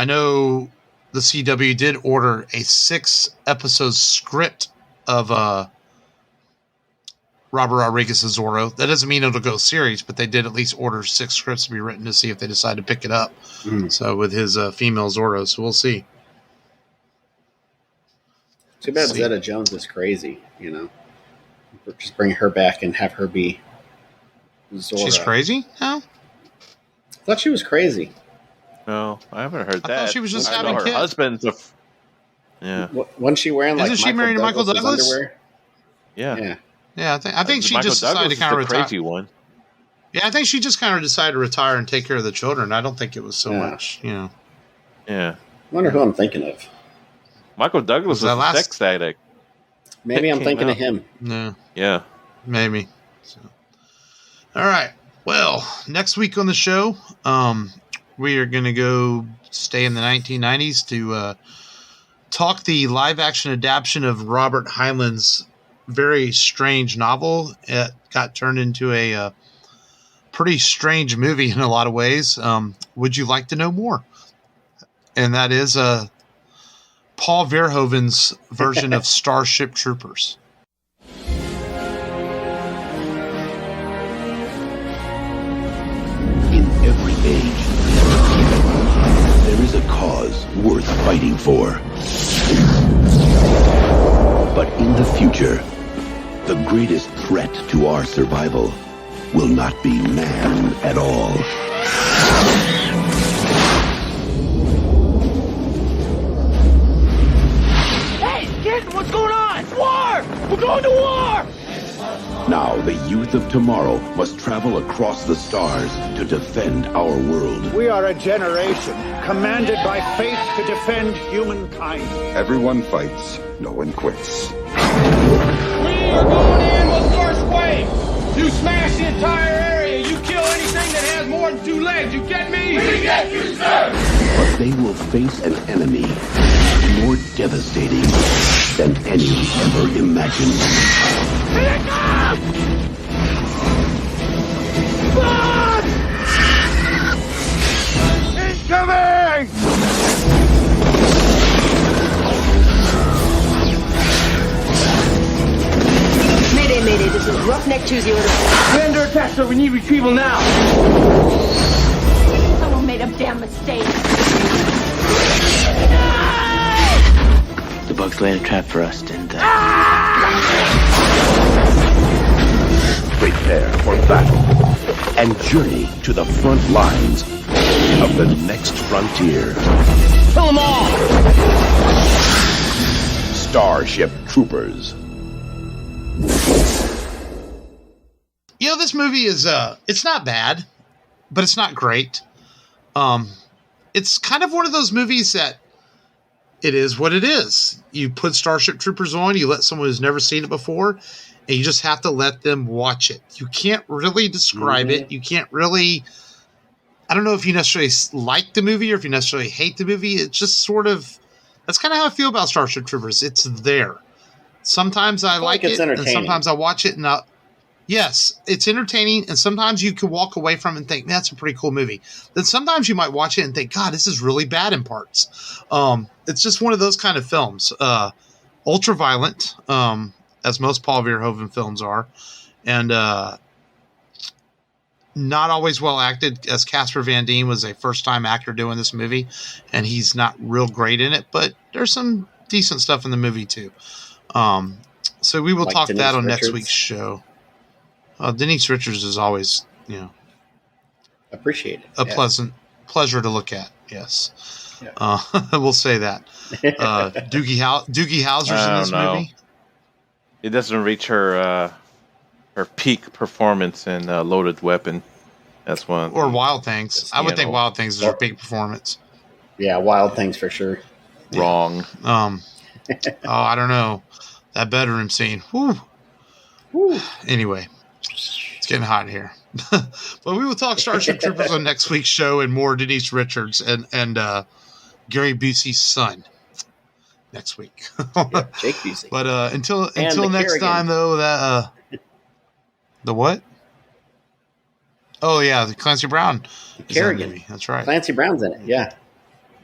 know the CW did order a 6-episode script of Robert Rodriguez as Zorro. That doesn't mean it'll go series, but they did at least order 6 scripts to be written to see if they decide to pick it up. So with his female Zorro, so we'll see. Too bad Zeta Jones is crazy, you know. Just bring her back and have her be Zorro. She's crazy? No? I thought she was crazy. No, I haven't heard that. I thought she was just having her kids. husband's yeah. Wasn't she wearing like Isn't she married to Michael Douglas? Underwear? Yeah. Yeah, I think she Michael just Douglas decided to kind of retire. Crazy one. Yeah, I think she just kind of decided to retire and take care of the children. I don't think it was so much, you know. Yeah. I wonder who I'm thinking of. Michael Douglas was a sex addict. Maybe I'm thinking of him. No. Yeah. Maybe. So. All right. Well, next week on the show, we are going to go stay in the 1990s to talk the live-action adaptation of Robert Heinlein's very strange novel. It got turned into a pretty strange movie in a lot of ways. Would you like to know more? And that is Paul Verhoeven's version of Starship Troopers. In every age, there is a cause worth fighting for. But in the future, the greatest threat to our survival will not be man at all. Hey, kids, what's going on? It's war! We're going to war! Now, the youth of tomorrow must travel across the stars to defend our world. We are a generation commanded by fate to defend humankind. Everyone fights, no one quits. We are going in with first wave. You smash the entire area. You kill anything that has more than 2 legs. You get me? We get you, sir! But they will face an enemy more devastating than any ever imagined. Here they come! Run! Incoming! Mayday, mayday, this is Roughneck Tuesday order. We're under attack, sir. We need retrieval now. Someone made a damn mistake. The bugs laid a trap for us, didn't they? Prepare for battle and journey to the front lines of the next frontier. Kill them all! Starship Troopers. You know, this movie is it's not bad, but it's not great. It's kind of one of those movies that it is what it is. You put Starship Troopers on, you let someone who's never seen it before, and you just have to let them watch it. You can't really describe it. You can't really, I don't know if you necessarily like the movie or if you necessarily hate the movie. It's just sort of, that's kind of how I feel about Starship Troopers. It's there. Sometimes I like it, and sometimes I watch it, and yes, it's entertaining, and sometimes you can walk away from it and think, that's a pretty cool movie. Then sometimes you might watch it and think, God, this is really bad in parts. It's just one of those kind of films. Ultra violent, as most Paul Verhoeven films are, and not always well acted, as Casper Van Dien was a first-time actor doing this movie, and he's not real great in it, but there's some decent stuff in the movie, too. So we will talk Denise that on Richards. Next week's show. Denise Richards is always, appreciate it. A pleasant pleasure to look at. Yes, we'll say that. Doogie Howser's in this movie. It doesn't reach her peak performance in Loaded Weapon. That's one. Or Wild Things. I would think Wild Things is her peak performance. Yeah, Wild Things for sure. Wrong. I don't know. That bedroom scene. Whew. Anyway, it's getting hot in here. But we will talk Starship Troopers on next week's show, and more Denise Richards and Gary Busey's son next week. Jake Busey. But until next time, though, that the what? Oh yeah, the Clancy Brown. Kerrigan. That's right. Clancy Brown's in it. Yeah.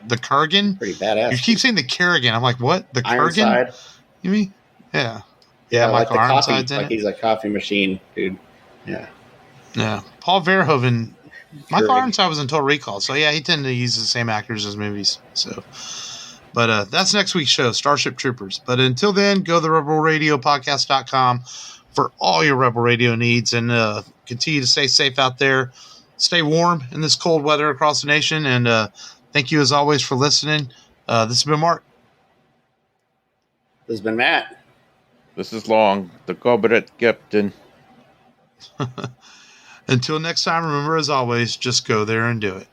The Kurgan? Pretty badass. You keep saying the Kerrigan. I'm like, what? The Kurgan? Ironside. You mean? Yeah. Yeah, Michael like Ironside's in like it. He's a coffee machine, dude. Yeah. Yeah. Paul Verhoeven. Michael Greg. Ironside was in Total Recall. So, yeah, he tended to use the same actors as movies. So, but that's next week's show, Starship Troopers. But until then, go to the rebelradiopodcast.com for all your Rebel Radio needs, and continue to stay safe out there. Stay warm in this cold weather across the nation. And thank you, as always, for listening. This has been Mark. This has been Matt. This is Long, the Gobberet Captain. Until next time, remember, as always, just go there and do it.